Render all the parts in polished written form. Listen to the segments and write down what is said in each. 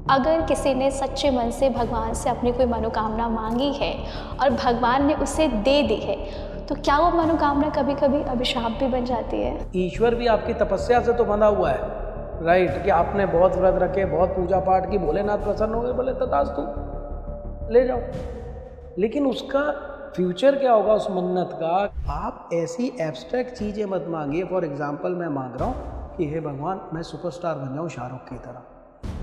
अगर किसी ने सच्चे मन से भगवान से अपनी कोई मनोकामना मांगी है और भगवान ने उसे दे दी है, तो क्या वो मनोकामना कभी कभी अभिशाप भी बन जाती है? ईश्वर भी आपकी तपस्या से तो बंधा हुआ है, राइट? कि आपने बहुत व्रत रखे, बहुत पूजा पाठ की, भोलेनाथ प्रसन्न हो गए, बोले तथास्तु, ले जाओ। लेकिन उसका फ्यूचर क्या होगा उस मन्नत का? आप ऐसी एब्स्ट्रैक्ट चीज़ें मत मांगिए। फॉर एग्जाम्पल मैं मांग रहा हूँ कि हे भगवान मैं सुपरस्टार बन जाऊँ शाहरुख की तरह।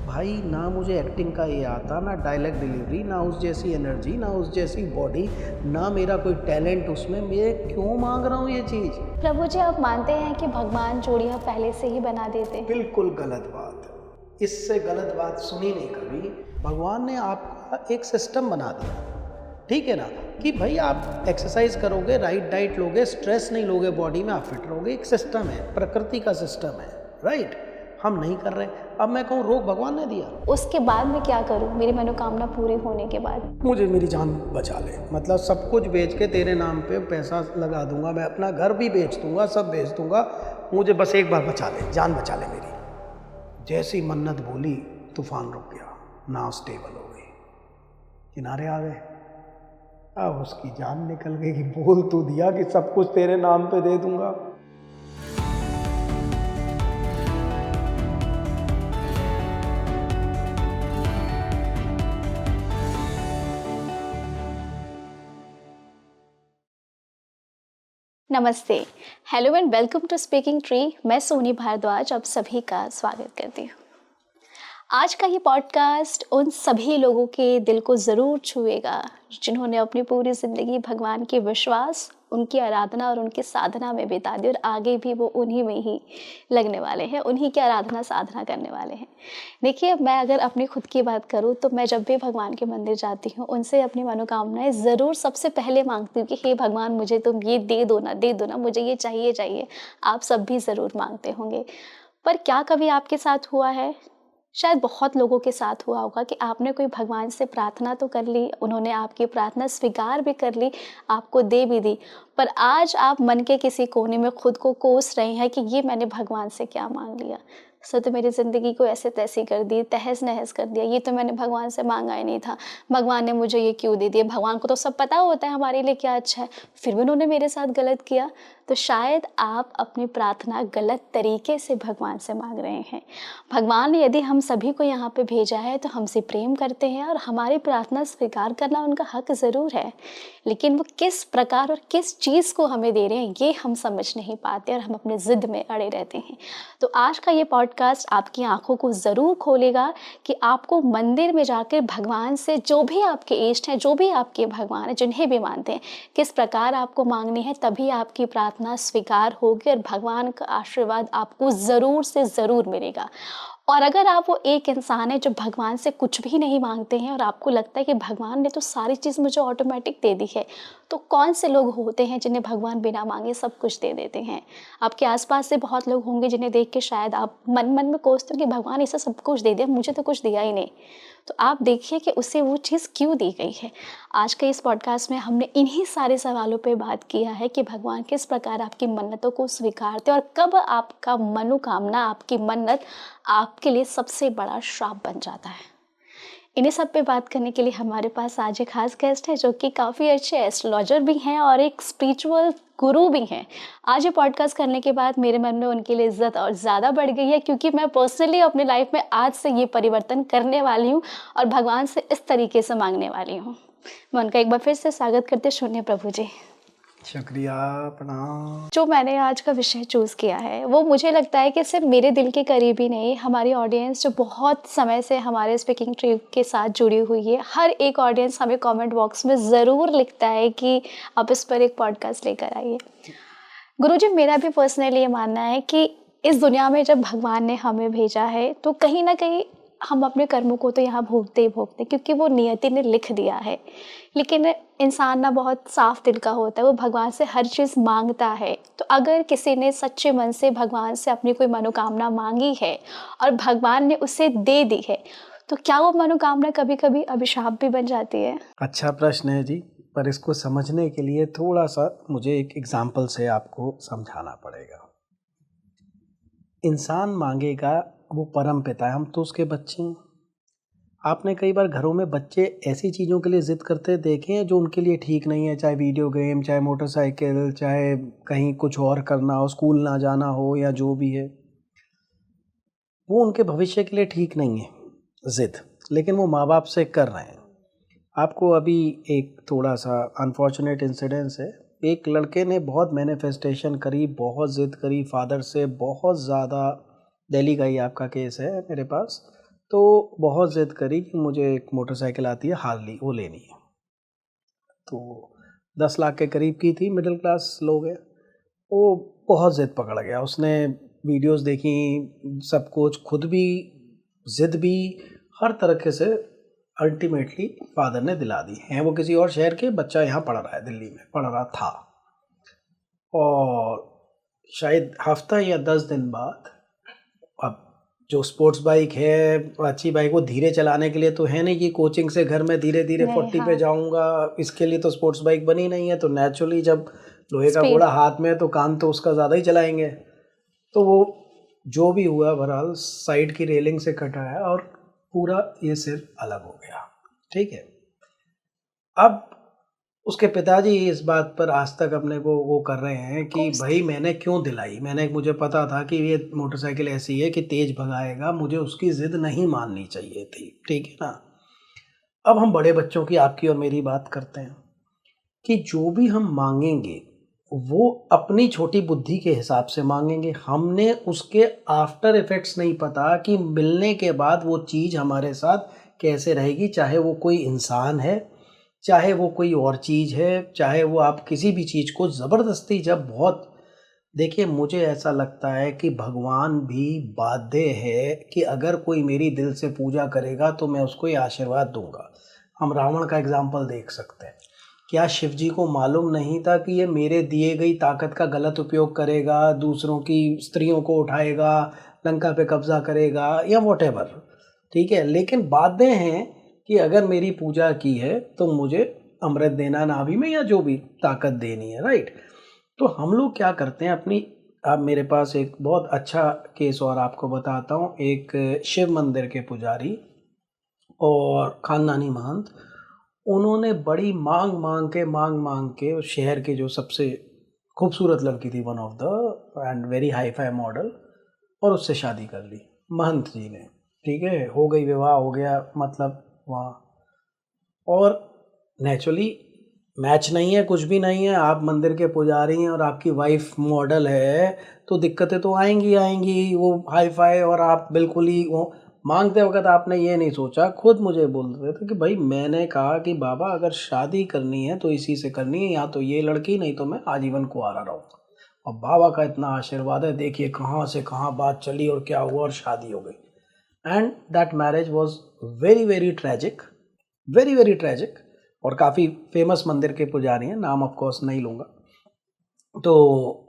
भाई ना मुझे एक्टिंग का ये आता, ना डायलॉग डिलीवरी, ना उस जैसी एनर्जी, ना उस जैसी बॉडी, ना मेरा कोई टैलेंट उसमें। मैं क्यों मांग रहा हूँ ये चीज़? प्रभु जी, आप मानते हैं कि भगवान जोड़ियां पहले से ही बना देते हैं? बिल्कुल गलत बात। इससे गलत बात सुनी नहीं कभी। भगवान ने आपका एक सिस्टम बना दिया, ठीक है ना, कि भाई आप एक्सरसाइज करोगे, राइट डाइट लोगे, स्ट्रेस नहीं लोगे बॉडी में, आप फिट रहोगे। एक सिस्टम है, प्रकृति का सिस्टम है, राइट? हम नहीं कर रहे। अब मैं कहूँ रोग भगवान ने दिया, उसके बाद मैं क्या करूं मेरी मनोकामना पूरी होने के बाद? मुझे मेरी जान बचा ले। मतलब सब कुछ बेच के तेरे नाम पे पैसा लगा दूंगा, मैं अपना घर भी बेच दूंगा, सब बेच दूंगा, मुझे बस एक बार बचा ले, जान बचा ले मेरी। जैसी मन्नत बोली, तूफान रुक गया, नाव स्टेबल हो गई, किनारे आ गए। अब उसकी जान निकल गई कि बोल तो दिया कि सब कुछ तेरे नाम पे दे दूंगा। नमस्ते, hello and welcome to speaking tree. मैं सोनी भारद्वाज आप सभी का स्वागत करती हूँ। आज का ये पॉडकास्ट उन सभी लोगों के दिल को ज़रूर छुएगा जिन्होंने अपनी पूरी ज़िंदगी भगवान के विश्वास, उनकी आराधना और उनकी साधना में बिता दी और आगे भी वो उन्हीं में ही लगने वाले हैं, उन्हीं की आराधना साधना करने वाले हैं। देखिए, मैं अगर अपनी खुद की बात करूँ तो मैं जब भी भगवान के मंदिर जाती हूँ, उनसे अपनी मनोकामनाएं ज़रूर सबसे पहले मांगती हूँ कि हे भगवान, मुझे तुम ये दे दो ना, मुझे ये चाहिए। आप सब भी ज़रूर मांगते होंगे, पर क्या कभी आपके साथ हुआ है? शायद बहुत लोगों के साथ हुआ होगा कि आपने कोई भगवान से प्रार्थना तो कर ली, उन्होंने आपकी प्रार्थना स्वीकार भी कर ली, आपको दे भी दी, पर आज आप मन के किसी कोने में खुद को कोस रहे हैं कि ये मैंने भगवान से क्या मांग लिया। सो तो मेरी ज़िंदगी को ऐसे तैसी कर दी, तहस नहस कर दिया, ये तो मैंने भगवान से मांगा ही नहीं था, भगवान ने मुझे ये क्यों दे दिया, भगवान को तो सब पता होता है हमारे लिए क्या अच्छा है, फिर भी उन्होंने मेरे साथ गलत किया। तो शायद आप अपनी प्रार्थना गलत तरीके से भगवान से मांग रहे हैं। भगवान ने यदि हम सभी को यहाँ पे भेजा है तो हमसे प्रेम करते हैं और हमारी प्रार्थना स्वीकार करना उनका हक ज़रूर है, लेकिन वो किस प्रकार और किस चीज़ को हमें दे रहे हैं ये हम समझ नहीं पाते और हम अपने ज़िद में अड़े रहते हैं। तो आज का ये पॉडकास्ट आपकी आंखों को ज़रूर खोलेगा कि आपको मंदिर में जाकर भगवान से, जो भी आपके इष्ट हैं, जो भी आपके भगवान हैं, जिन्हें भी मानते हैं, किस प्रकार आपको मांगनी है, तभी आपकी प्रार्थना स्वीकार होगी और भगवान का आशीर्वाद आपको ज़रूर से ज़रूर मिलेगा। और अगर आप वो एक इंसान है जो भगवान से कुछ भी नहीं मांगते हैं और आपको लगता है कि भगवान ने तो सारी चीज़ मुझे ऑटोमेटिक दे दी है, तो कौन से लोग होते हैं जिन्हें भगवान बिना मांगे सब कुछ दे देते हैं? आपके आसपास से बहुत लोग होंगे जिन्हें देख के शायद आप मन मन में कोसते हो कि भगवान इसे सब कुछ दे दिया, मुझे तो कुछ दिया ही नहीं। तो आप देखिए कि उसे वो चीज़ क्यों दी गई है। आज के इस पॉडकास्ट में हमने इन्हीं सारे सवालों पे बात किया है कि भगवान किस प्रकार आपकी मन्नतों को स्वीकारते और कब आपका मनोकामना, आपकी मन्नत आपके लिए सबसे बड़ा श्राप बन जाता है। इन्हीं सब पे बात करने के लिए हमारे पास आज एक खास गेस्ट है जो कि काफ़ी अच्छे एस्ट्रोलॉजर भी हैं और एक स्पिरिचुअल गुरु भी हैं। आज ये पॉडकास्ट करने के बाद मेरे मन में उनके लिए इज्जत और ज़्यादा बढ़ गई है, क्योंकि मैं पर्सनली अपनी लाइफ में आज से ये परिवर्तन करने वाली हूँ और भगवान से इस तरीके से मांगने वाली हूँ। मैं उनका एक बार फिर से स्वागत करते शून्य प्रभु जी। शुक्रिया, प्रणाम। जो मैंने आज का विषय चूज़ किया है वो मुझे लगता है कि सिर्फ मेरे दिल के करीब ही नहीं, हमारी ऑडियंस जो बहुत समय से हमारे स्पीकिंग ट्रिप के साथ जुड़ी हुई है, हर एक ऑडियंस हमें कमेंट बॉक्स में ज़रूर लिखता है कि आप इस पर एक पॉडकास्ट लेकर आइए। गुरुजी, मेरा भी पर्सनली ये मानना है कि इस दुनिया में जब भगवान ने हमें भेजा है तो कहीं ना कहीं हम अपने कर्मों को तो यहाँ भोगते ही भोगते, क्योंकि वो नियति ने लिख दिया है। लेकिन इंसान ना बहुत साफ दिल का होता है, वो भगवान से हर चीज़ मांगता है। तो अगर किसी ने सच्चे मन से भगवान से अपनी कोई मनोकामना मांगी है और भगवान ने उसे दे दी है, तो क्या वो मनोकामना कभी कभी अभिशाप भी बन जाती है? अच्छा प्रश्न है जी, पर इसको समझने के लिए थोड़ा सा मुझे एक एग्जाम्पल से आपको समझाना पड़ेगा। इंसान मांगेगा, वो परम पिता है, हम तो उसके बच्चे हैं। आपने कई बार घरों में बच्चे ऐसी चीज़ों के लिए ज़िद करते देखे हैं जो उनके लिए ठीक नहीं है, चाहे वीडियो गेम, चाहे मोटरसाइकिल, चाहे कहीं कुछ और करना हो, स्कूल ना जाना हो या जो भी है, वो उनके भविष्य के लिए ठीक नहीं है ज़िद, लेकिन वो माँ बाप से कर रहे हैं। आपको अभी एक थोड़ा सा अनफॉर्चुनेट इंसिडेंस है, एक लड़के ने बहुत मैनिफेस्टेशन करी, बहुत ज़िद करी फादर से, बहुत ज़्यादा, दिल्ली का ही आपका केस है मेरे पास, तो बहुत ज़िद करी कि मुझे एक मोटरसाइकिल आती है हार्ली, वो लेनी है। तो 10 लाख के करीब की थी, मिडिल क्लास लोग हैं। वो बहुत ज़िद पकड़ गया, उसने वीडियोस देखी, सब कुछ, खुद भी ज़िद भी, हर तरीके से अल्टीमेटली फादर ने दिला दी। हैं वो किसी और शहर के, बच्चा यहाँ पढ़ रहा है, दिल्ली में पढ़ रहा था। और शायद हफ्ता या 10 दिन बाद, अब जो स्पोर्ट्स बाइक है, अच्छी बाइक, वो धीरे चलाने के लिए तो है नहीं कि कोचिंग से घर में धीरे धीरे 40 पे जाऊंगा, इसके लिए तो स्पोर्ट्स बाइक बनी नहीं है। तो नेचुरली जब लोहे का घोड़ा हाथ में है तो कान तो उसका ज़्यादा ही चलाएंगे। तो वो जो भी हुआ, बहरहाल साइड की रेलिंग से कटा है और पूरा ये सिर अलग हो गया। ठीक है, अब उसके पिताजी इस बात पर आज तक अपने को वो कर रहे हैं कि भाई मैंने क्यों दिलाई, मुझे पता था कि ये मोटरसाइकिल ऐसी है कि तेज भगाएगा, मुझे उसकी ज़िद नहीं माननी चाहिए थी। ठीक है ना। अब हम बड़े बच्चों की, आपकी और मेरी बात करते हैं कि जो भी हम मांगेंगे वो अपनी छोटी बुद्धि के हिसाब से मांगेंगे। हमने उसके आफ्टर इफ़ेक्ट्स नहीं पता कि मिलने के बाद वो चीज़ हमारे साथ कैसे रहेगी, चाहे वो कोई इंसान है, चाहे वो कोई और चीज़ है, चाहे वो आप किसी भी चीज़ को ज़बरदस्ती, जब बहुत, देखिए मुझे ऐसा लगता है कि भगवान भी बाध्य है कि अगर कोई मेरी दिल से पूजा करेगा तो मैं उसको ये आशीर्वाद दूंगा। हम रावण का एग्जाम्पल देख सकते हैं। क्या शिव जी को मालूम नहीं था कि ये मेरे दिए गई ताकत का गलत उपयोग करेगा, दूसरों की स्त्रियों को उठाएगा, लंका पे कब्जा करेगा या वॉटेवर। ठीक है, लेकिन बाध्य हैं कि अगर मेरी पूजा की है तो मुझे अमृत देना नाभि में, या जो भी ताकत देनी है। राइट। तो हम लोग क्या करते हैं अपनी, अब मेरे पास एक बहुत अच्छा केस और आपको बताता हूँ। एक शिव मंदिर के पुजारी और खानदानी महंत, उन्होंने बड़ी मांग के उस शहर के जो सबसे खूबसूरत लड़की थी, one of the end very hi fi model, और उससे शादी कर ली महंत जी ने। ठीक है, हो गई, विवाह हो गया, मतलब वहाँ। और नेचुरली मैच नहीं है, कुछ भी नहीं है, आप मंदिर के पुजारी हैं और आपकी वाइफ मॉडल है, तो दिक्कतें तो आएंगी। वो हाई फाई और आप बिल्कुल ही वो मांगते वक्त आपने ये नहीं सोचा, खुद मुझे बोल रहे थे कि भाई, मैंने कहा कि बाबा अगर शादी करनी है तो इसी से करनी है, या तो ये लड़की, नहीं तो मैं आजीवन कुंवारा रहूँगा। और बाबा का इतना आशीर्वाद है, देखिए कहाँ से कहाँ बात चली और क्या हुआ और शादी हो गई। And that marriage was very very tragic, very very tragic. और काफ़ी फेमस मंदिर के पुजारी हैं, नाम ऑफ कोर्स नहीं लूँगा। तो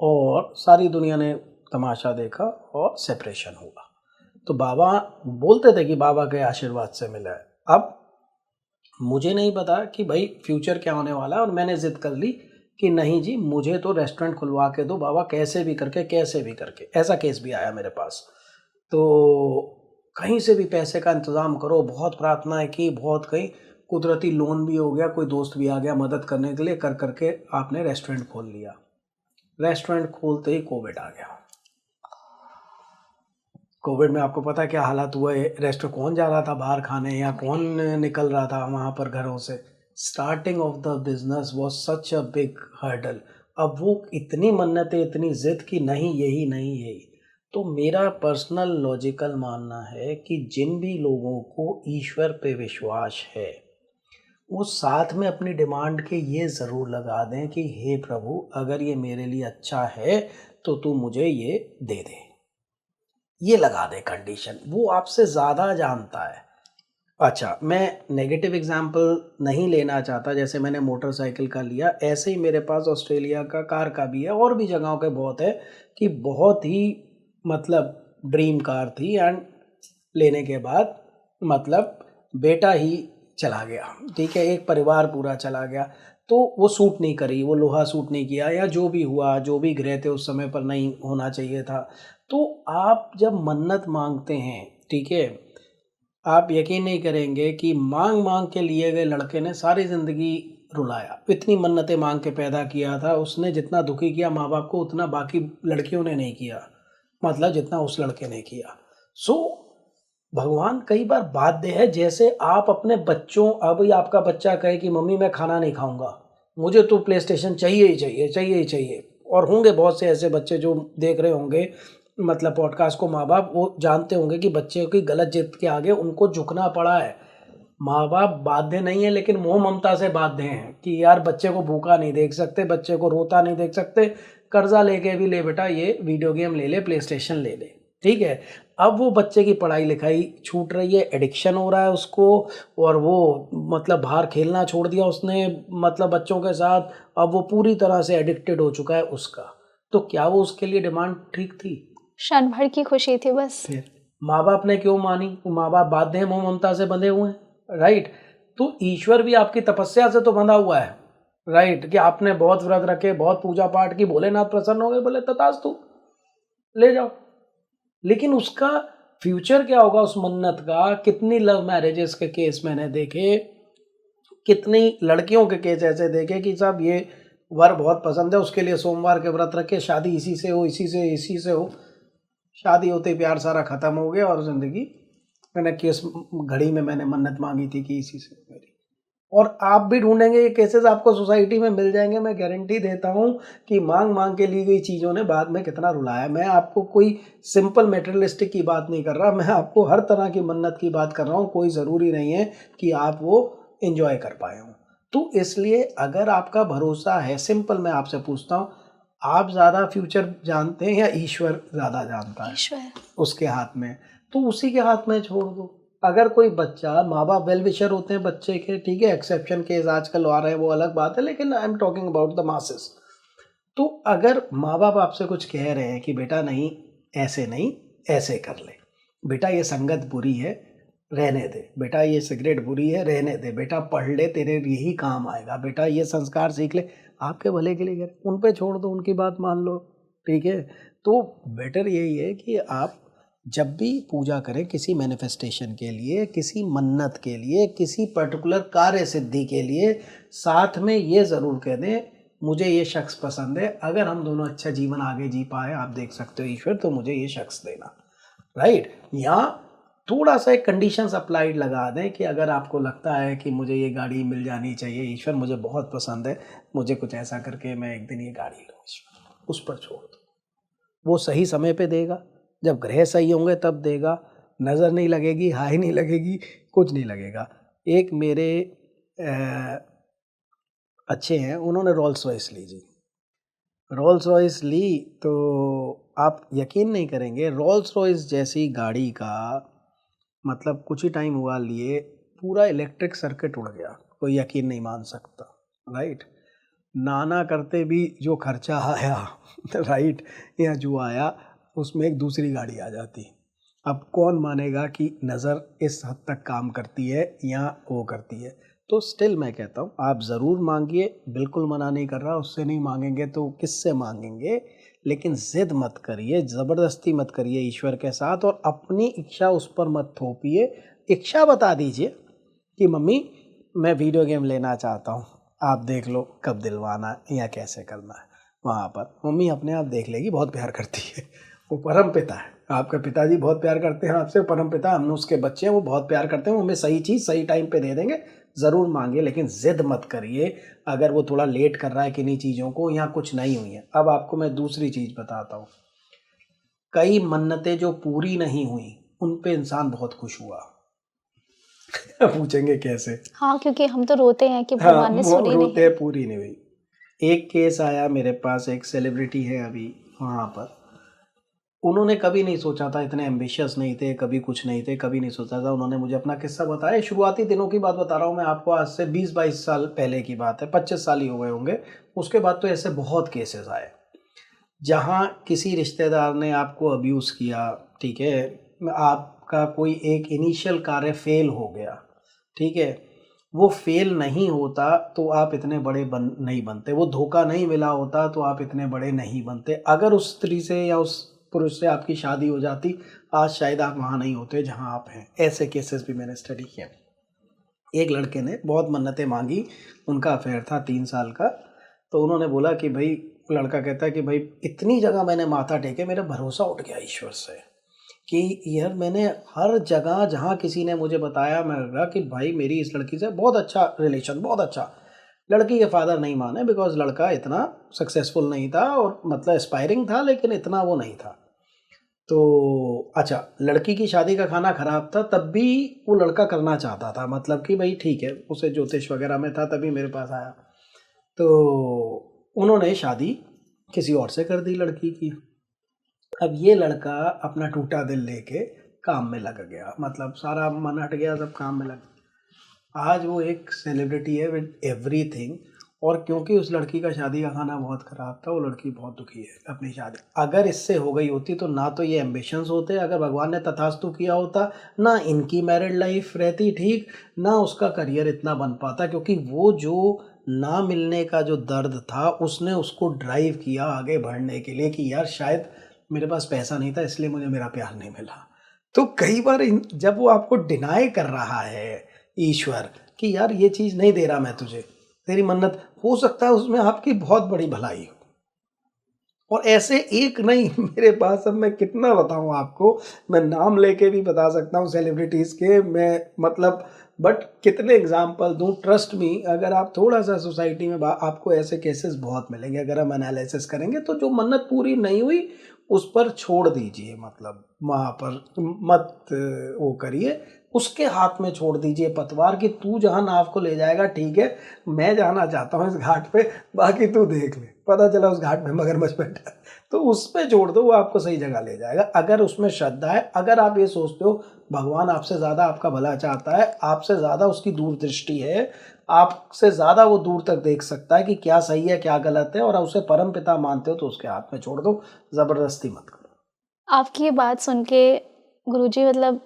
और सारी दुनिया ने तमाशा देखा और सेपरेशन हुआ। तो बाबा बोलते थे कि बाबा के आशीर्वाद से मिला है। अब मुझे नहीं पता कि भाई फ्यूचर क्या होने वाला है, और मैंने ज़िद कर ली कि नहीं जी, मुझे तो रेस्टोरेंट खुलवा के दो बाबा, कैसे भी करके। ऐसा केस भी आया मेरे पास। तो कहीं से भी पैसे का इंतज़ाम करो, बहुत प्रार्थनाएं की, बहुत कहीं कुदरती लोन भी हो गया, कोई दोस्त भी आ गया मदद करने के लिए, कर करके आपने रेस्टोरेंट खोल लिया। रेस्टोरेंट खोलते ही कोविड आ गया। कोविड में आपको पता है क्या हालात हुआ है, रेस्टोरेंट कौन जा रहा था बाहर खाने, या कौन निकल रहा था वहाँ पर घरों से। Starting of the business was such a big hurdle. अब वो इतनी मन्नतें, इतनी जिद की नहीं यही। तो मेरा पर्सनल लॉजिकल मानना है कि जिन भी लोगों को ईश्वर पे विश्वास है, वो साथ में अपनी डिमांड के ये ज़रूर लगा दें कि हे प्रभु, अगर ये मेरे लिए अच्छा है तो तू मुझे ये दे दे। ये लगा दे कंडीशन, वो आपसे ज़्यादा जानता है। अच्छा, मैं नेगेटिव एग्जाम्पल नहीं लेना चाहता, जैसे मैंने मोटरसाइकिल का लिया, ऐसे ही मेरे पास ऑस्ट्रेलिया का कार का भी है, और भी जगहों के बहुत है कि बहुत ही मतलब ड्रीम कार थी, एंड लेने के बाद मतलब बेटा ही चला गया। ठीक है, एक परिवार पूरा चला गया। तो वो सूट नहीं करी, वो लोहा सूट नहीं किया, या जो भी हुआ, जो भी ग्रह थे उस समय पर नहीं होना चाहिए था। तो आप जब मन्नत मांगते हैं, ठीक है, आप यकीन नहीं करेंगे कि मांग मांग के लिए गए लड़के ने सारी ज़िंदगी रुलाया। इतनी मन्नतें मांग के पैदा किया था उसने, जितना दुखी किया माँ बाप को उतना बाकी लड़कियों ने नहीं किया, मतलब जितना उस लड़के ने किया। सो भगवान कई बार बाध्य है। जैसे आप अपने बच्चों, अब आपका बच्चा कहे कि मम्मी मैं खाना नहीं खाऊंगा, मुझे तो प्ले स्टेशन चाहिए ही चाहिए, चाहिए ही चाहिए। और होंगे बहुत से ऐसे बच्चे जो देख रहे होंगे मतलब पॉडकास्ट को, माँ बाप वो जानते होंगे कि बच्चे की गलत जिद के आगे उनको झुकना पड़ा है। माँ बाप बाध्य नहीं है लेकिन मोह ममता से बाध्य हैं कि यार बच्चे को भूखा नहीं देख सकते, बच्चे को रोता नहीं देख सकते, कर्जा लेके भी ले बेटा ये वीडियो गेम ले ले, प्ले स्टेशन ले ले, ठीक है। अब वो बच्चे की पढ़ाई लिखाई छूट रही है, एडिक्शन हो रहा है उसको, और वो मतलब बाहर खेलना छोड़ दिया उसने मतलब बच्चों के साथ, अब वो पूरी तरह से एडिक्टेड हो चुका है उसका। तो क्या वो उसके लिए डिमांड ठीक थी? क्षण भर की खुशी थी बस। फिर माँ बाप ने क्यों मानी? माँ बाप बाध्य हैं, मोह ममता से बंधे हुए हैं, राइट। तो ईश्वर भी आपकी तपस्या से तो बंधा हुआ है, राइट, कि आपने बहुत व्रत रखे, बहुत पूजा पाठ की, भोलेनाथ प्रसन्न हो गए, बोले तथास्तु ले जाओ। लेकिन उसका फ्यूचर क्या होगा उस मन्नत का? कितनी लव मैरिजेस के केस मैंने देखे, कितनी लड़कियों के केस ऐसे देखे कि साहब ये वर बहुत पसंद है, उसके लिए सोमवार के व्रत रखे, शादी इसी से हो, इसी से हो, शादी होते ही प्यार सारा खत्म हो गया और ज़िंदगी मैंने केस घड़ी में मैंने मन्नत मांगी थी कि इसी से मेरी। और आप भी ढूंढेंगे ये केसेस, आपको सोसाइटी में मिल जाएंगे। मैं गारंटी देता हूँ कि मांग मांग के ली गई चीज़ों ने बाद में कितना रुलाया। मैं आपको कोई सिंपल मेटेरियलिस्टिक की बात नहीं कर रहा, मैं आपको हर तरह की मन्नत की बात कर रहा हूँ। कोई ज़रूरी नहीं है कि आप वो एंजॉय कर पाए हों। तो इसलिए अगर आपका भरोसा है, सिंपल मैं आपसे पूछता हूँ, आप ज़्यादा फ्यूचर जानते हैं या ईश्वर ज़्यादा जानता है? ईश्वर। उसके हाथ में, तो उसी के हाथ में छोड़ दो। अगर कोई बच्चा, माँ बाप वेल विशर होते हैं बच्चे के, ठीक है, एक्सेप्शन केस आजकल आ रहे हैं वो अलग बात है, लेकिन I am talking about the masses. तो अगर माँ बाप आपसे कुछ कह रहे हैं कि बेटा नहीं ऐसे नहीं, ऐसे कर ले, बेटा ये संगत बुरी है रहने दे, बेटा ये सिगरेट बुरी है रहने दे, बेटा पढ़ ले तेरे यही काम आएगा, बेटा ये संस्कार सीख ले, आपके भले के लिए उन पे छोड़ दो, उनकी बात मान लो, ठीक है। तो बेटर यही है कि आप जब भी पूजा करें किसी मैनिफेस्टेशन के लिए, किसी मन्नत के लिए, किसी पर्टिकुलर कार्य सिद्धि के लिए, साथ में ये ज़रूर कह दें मुझे ये शख्स पसंद है, अगर हम दोनों अच्छा जीवन आगे जी पाए, आप देख सकते हो ईश्वर, तो मुझे ये शख्स देना, राइट। यहाँ थोड़ा सा एक कंडीशंस अप्लाइड लगा दें कि अगर आपको लगता है कि मुझे ये गाड़ी मिल जानी चाहिए ईश्वर, मुझे बहुत पसंद है, मुझे कुछ ऐसा करके मैं एक दिन ये गाड़ी लूँ ईश्वर, उस पर छोड़ दो। वो सही समय पे देगा, जब ग्रह सही होंगे तब देगा, नज़र नहीं लगेगी, हाई नहीं लगेगी, कुछ नहीं लगेगा। एक मेरे अच्छे हैं, उन्होंने रोल्स रॉयस ली जी, रोल्स रॉयस ली, तो आप यकीन नहीं करेंगे, रोल्स रॉयस जैसी गाड़ी का मतलब कुछ ही टाइम हुआ लिए पूरा इलेक्ट्रिक सर्किट उड़ गया, कोई यकीन नहीं मान सकता, राइट। नाना करते भी जो खर्चा आया राइट, या जो आया उसमें एक दूसरी गाड़ी आ जाती। अब कौन मानेगा कि नज़र इस हद तक काम करती है या वो करती है। तो स्टिल मैं कहता हूँ आप ज़रूर मांगिए, बिल्कुल मना नहीं कर रहा, उससे नहीं मांगेंगे तो किससे मांगेंगे, लेकिन ज़िद मत करिए, ज़बरदस्ती मत करिए ईश्वर के साथ, और अपनी इच्छा उस पर मत थोपिए। इच्छा बता दीजिए कि मम्मी मैं वीडियो गेम लेना चाहता हूँ, आप देख लो कब दिलवाना है या कैसे करना है। वहाँ पर मम्मी अपने आप देख लेगी, बहुत प्यार करती है, वो परम पिता है, आपके पिताजी बहुत प्यार करते हैं आपसे, परम पिता हम उसके बच्चे हैं, वो बहुत प्यार करते हैं, वो हमें सही चीज़ सही टाइम पे दे देंगे। ज़रूर मांगिए, लेकिन ज़िद मत करिए अगर वो थोड़ा लेट कर रहा है किन्हीं चीज़ों को या कुछ नहीं हुई है। अब आपको मैं दूसरी चीज़ बताता हूँ, कई मन्नतें जो पूरी नहीं हुई उन पे इंसान बहुत खुश हुआ पूछेंगे कैसे? हाँ, क्योंकि हम तो रोते हैं कि भगवान ने सुनी नहीं रोते है। पूरी नहीं हुई। एक केस आया मेरे पास, एक सेलिब्रिटी है अभी वहाँ पर, उन्होंने कभी नहीं सोचा था, इतने एम्बिशियस नहीं थे, कभी कुछ नहीं थे, कभी नहीं सोचा था। उन्होंने मुझे अपना किस्सा बताया, शुरुआती दिनों की बात बता रहा हूँ मैं आपको, आज से 20-22 साल पहले की बात है, 25 साल ही हो गए होंगे। उसके बाद तो ऐसे बहुत केसेस आए जहाँ किसी रिश्तेदार ने आपको अब्यूज़ किया, ठीक है, आपका कोई एक इनिशियल कार्य फेल हो गया, ठीक है, वो फेल नहीं होता तो आप इतने बड़े नहीं बनते, वो धोखा नहीं मिला होता तो आप इतने बड़े नहीं बनते। अगर उस स्त्री से या उस पुरुष से आपकी शादी हो जाती आज शायद आप वहाँ नहीं होते जहाँ आप हैं। ऐसे केसेस भी मैंने स्टडी किए। एक लड़के ने बहुत मन्नतें मांगी, उनका अफेयर था 3 साल का। तो उन्होंने बोला कि भाई, लड़का कहता है कि भाई इतनी जगह मैंने माथा टेके, मेरा भरोसा उठ गया ईश्वर से कि यार मैंने हर जगह जहाँ किसी ने मुझे बताया, मैं लगा कि भाई मेरी इस लड़की से बहुत अच्छा रिलेशन, बहुत अच्छा। लड़की के फादर नहीं माने बिकॉज लड़का इतना सक्सेसफुल नहीं था और मतलब एस्पायरिंग था, लेकिन इतना वो नहीं था। तो अच्छा, लड़की की शादी का खाना खराब था, तब भी वो लड़का करना चाहता था, मतलब कि भाई ठीक है, उसे ज्योतिष वगैरह में था, तभी मेरे पास आया। तो उन्होंने शादी किसी और से कर दी लड़की की। अब ये लड़का अपना टूटा दिल लेके काम में लग गया, मतलब सारा मन हट गया, सब काम में लग गया। आज वो एक सेलिब्रिटी है विद एवरीथिंग, और क्योंकि उस लड़की का शादी का खाना बहुत ख़राब था, वो लड़की बहुत दुखी है अपनी शादी। अगर इससे हो गई होती तो ना तो ये एम्बिशंस होते, अगर भगवान ने तथास्तु किया होता, ना इनकी मैरिड लाइफ रहती ठीक, ना उसका करियर इतना बन पाता, क्योंकि वो जो ना मिलने का जो दर्द था उसने उसको ड्राइव किया आगे बढ़ने के लिए कि यार शायद मेरे पास पैसा नहीं था इसलिए मुझे मेरा प्यार नहीं मिला। तो कई बार जब वो आपको डिनाई कर रहा है ईश्वर कि यार ये चीज़ नहीं दे रहा मैं तुझे, तेरी मन्नत, हो सकता है उसमें आपकी बहुत बड़ी भलाई हो। और ऐसे एक नहीं, मेरे पास अब मैं कितना बताऊं आपको, मैं नाम लेके भी बता सकता हूं सेलिब्रिटीज़ के, मैं मतलब बट कितने एग्जाम्पल दूं। ट्रस्ट मी, अगर आप थोड़ा सा सोसाइटी में आपको ऐसे केसेस बहुत मिलेंगे। अगर हम एनालिसिस करेंगे तो जो मन्नत पूरी नहीं हुई उस पर छोड़ दीजिए, मतलब वहाँ पर मत वो करिए, उसके हाथ में छोड़ दीजिए पतवार कि तू जहाँ नाव को ले जाएगा ठीक है, मैं जाना चाहता हूँ इस घाट पे, बाकी तू देख ले। पता चला उस घाट में मगरमच्छ बैठा है, तो उस पे छोड़ दो, वो आपको सही जगह ले जाएगा अगर उसमें श्रद्धा है। अगर आप ये सोचते हो भगवान आपसे ज़्यादा आपका भला चाहता है, आपसे ज़्यादा उसकी दूरदृष्टि है, आपसे ज़्यादा वो दूर तक देख सकता है कि क्या सही है क्या गलत है, और उसे परम पिता मानते हो तो उसके हाथ में छोड़ दो, ज़बरदस्ती मत करो। आपकी ये बात सुन के गुरुजी, मतलब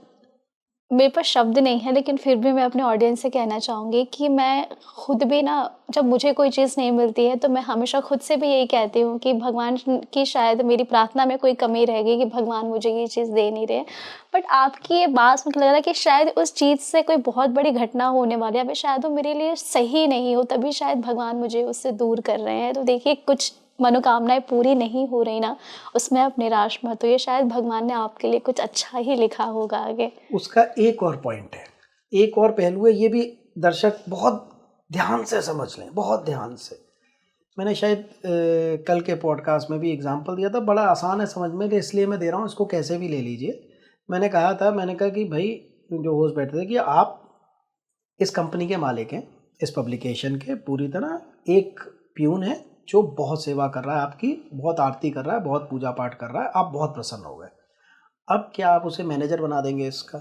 मेरे पास शब्द नहीं है, लेकिन फिर भी मैं अपने ऑडियंस से कहना चाहूँगी कि मैं खुद भी ना, जब मुझे कोई चीज़ नहीं मिलती है तो मैं हमेशा खुद से भी यही कहती हूँ कि भगवान की शायद मेरी प्रार्थना में कोई कमी रह गई कि भगवान मुझे ये चीज़ दे नहीं रहे। बट आपकी ये बात सुन के लग रहा है कि शायद उस चीज़ से कोई बहुत बड़ी घटना होने वाली है, अभी शायद वो मेरे लिए सही नहीं हो, तभी शायद भगवान मुझे उससे दूर कर रहे हैं। तो देखिए, कुछ मनोकामनाएँ पूरी नहीं हो रही ना, उसमें आप निराश मत होइए, शायद भगवान ने आपके लिए कुछ अच्छा ही लिखा होगा आगे। उसका एक और पॉइंट है, एक और पहलू है, ये भी दर्शक बहुत ध्यान से समझ लें, बहुत ध्यान से। मैंने शायद कल के पॉडकास्ट में भी एग्जांपल दिया था, बड़ा आसान है समझ में, इसलिए मैं दे रहा हूँ, इसको कैसे भी ले लीजिए। मैंने कहा कि भाई, जो होस्ट बैठे थे, कि आप इस कंपनी के मालिक हैं, इस पब्लिकेशन के पूरी तरह। एक प्यून है जो बहुत सेवा कर रहा है आपकी, बहुत आरती कर रहा है, बहुत पूजा पाठ कर रहा है, आप बहुत प्रसन्न हो गए। अब क्या आप उसे मैनेजर बना देंगे, इसका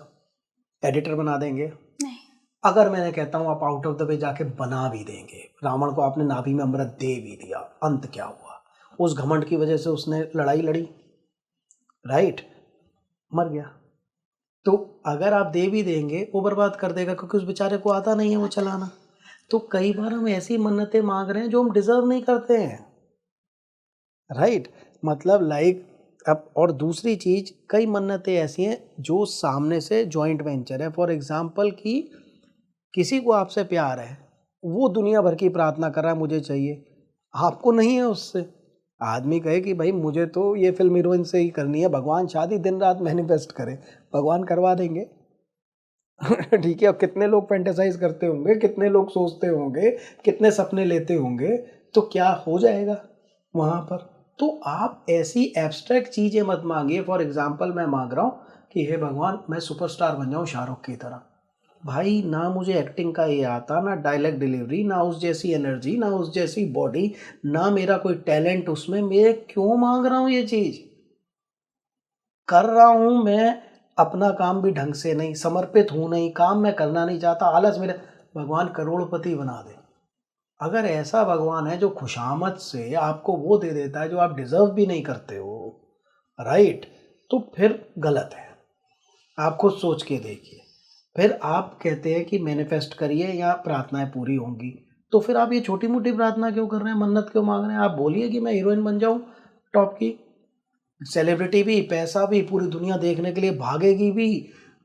एडिटर बना देंगे? नहीं। अगर मैंने कहता हूँ आप आउट ऑफ द वे जाके बना भी देंगे, रावण को आपने नाभि में अमृत दे भी दिया, अंत क्या हुआ? उस घमंड की वजह से उसने लड़ाई लड़ी, राइट, मर गया। तो अगर आप दे भी देंगे, वो बर्बाद कर देगा, क्योंकि उस बेचारे को आता नहीं है वो चलाना। तो कई बार हम ऐसी मन्नतें मांग रहे हैं जो हम डिजर्व नहीं करते हैं, राइट, मतलब लाइक। अब और दूसरी चीज़, कई मन्नतें ऐसी हैं जो सामने से जॉइंट वेंचर है। फॉर एग्जांपल कि किसी को आपसे प्यार है, वो दुनिया भर की प्रार्थना कर रहा है मुझे चाहिए, आपको नहीं है उससे। आदमी कहे कि भाई मुझे तो ये फिल्म हीरोइन से ही करनी है, भगवान शादी दिन रात मैनिफेस्ट करे, भगवान करवा देंगे। ठीक है, और कितने लोग फैंटेसाइज करते होंगे, कितने लोग सोचते होंगे, कितने सपने लेते होंगे, तो क्या हो जाएगा वहाँ पर? तो आप ऐसी एब्स्ट्रैक्ट चीज़ें मत मांगिए। फॉर एग्जांपल मैं मांग रहा हूँ कि हे भगवान, मैं सुपरस्टार बन जाऊँ शाहरुख की तरह। भाई, ना मुझे एक्टिंग का ये आता, ना डायलॉग डिलीवरी, ना उस जैसी एनर्जी, ना उस जैसी बॉडी, ना मेरा कोई टैलेंट उसमें, मैं क्यों मांग रहा हूँ ये चीज़? कर रहा हूँ मैं अपना काम भी ढंग से नहीं, समर्पित हूँ नहीं, काम मैं करना नहीं चाहता, आलस मेरे। भगवान करोड़पति बना दे। अगर ऐसा भगवान है जो खुशामद से आपको वो दे देता है जो आप डिजर्व भी नहीं करते हो, राइट, तो फिर गलत है। आप खुद सोच के देखिए। फिर आप कहते हैं कि मैनिफेस्ट करिए या प्रार्थनाएं पूरी होंगी, तो फिर आप ये छोटी मोटी प्रार्थना क्यों कर रहे हैं, मन्नत क्यों मांग रहे हैं? आप बोलिए कि मैं हीरोइन बन जाऊं टॉप की, सेलिब्रिटी भी, पैसा भी, पूरी दुनिया देखने के लिए भागेगी भी।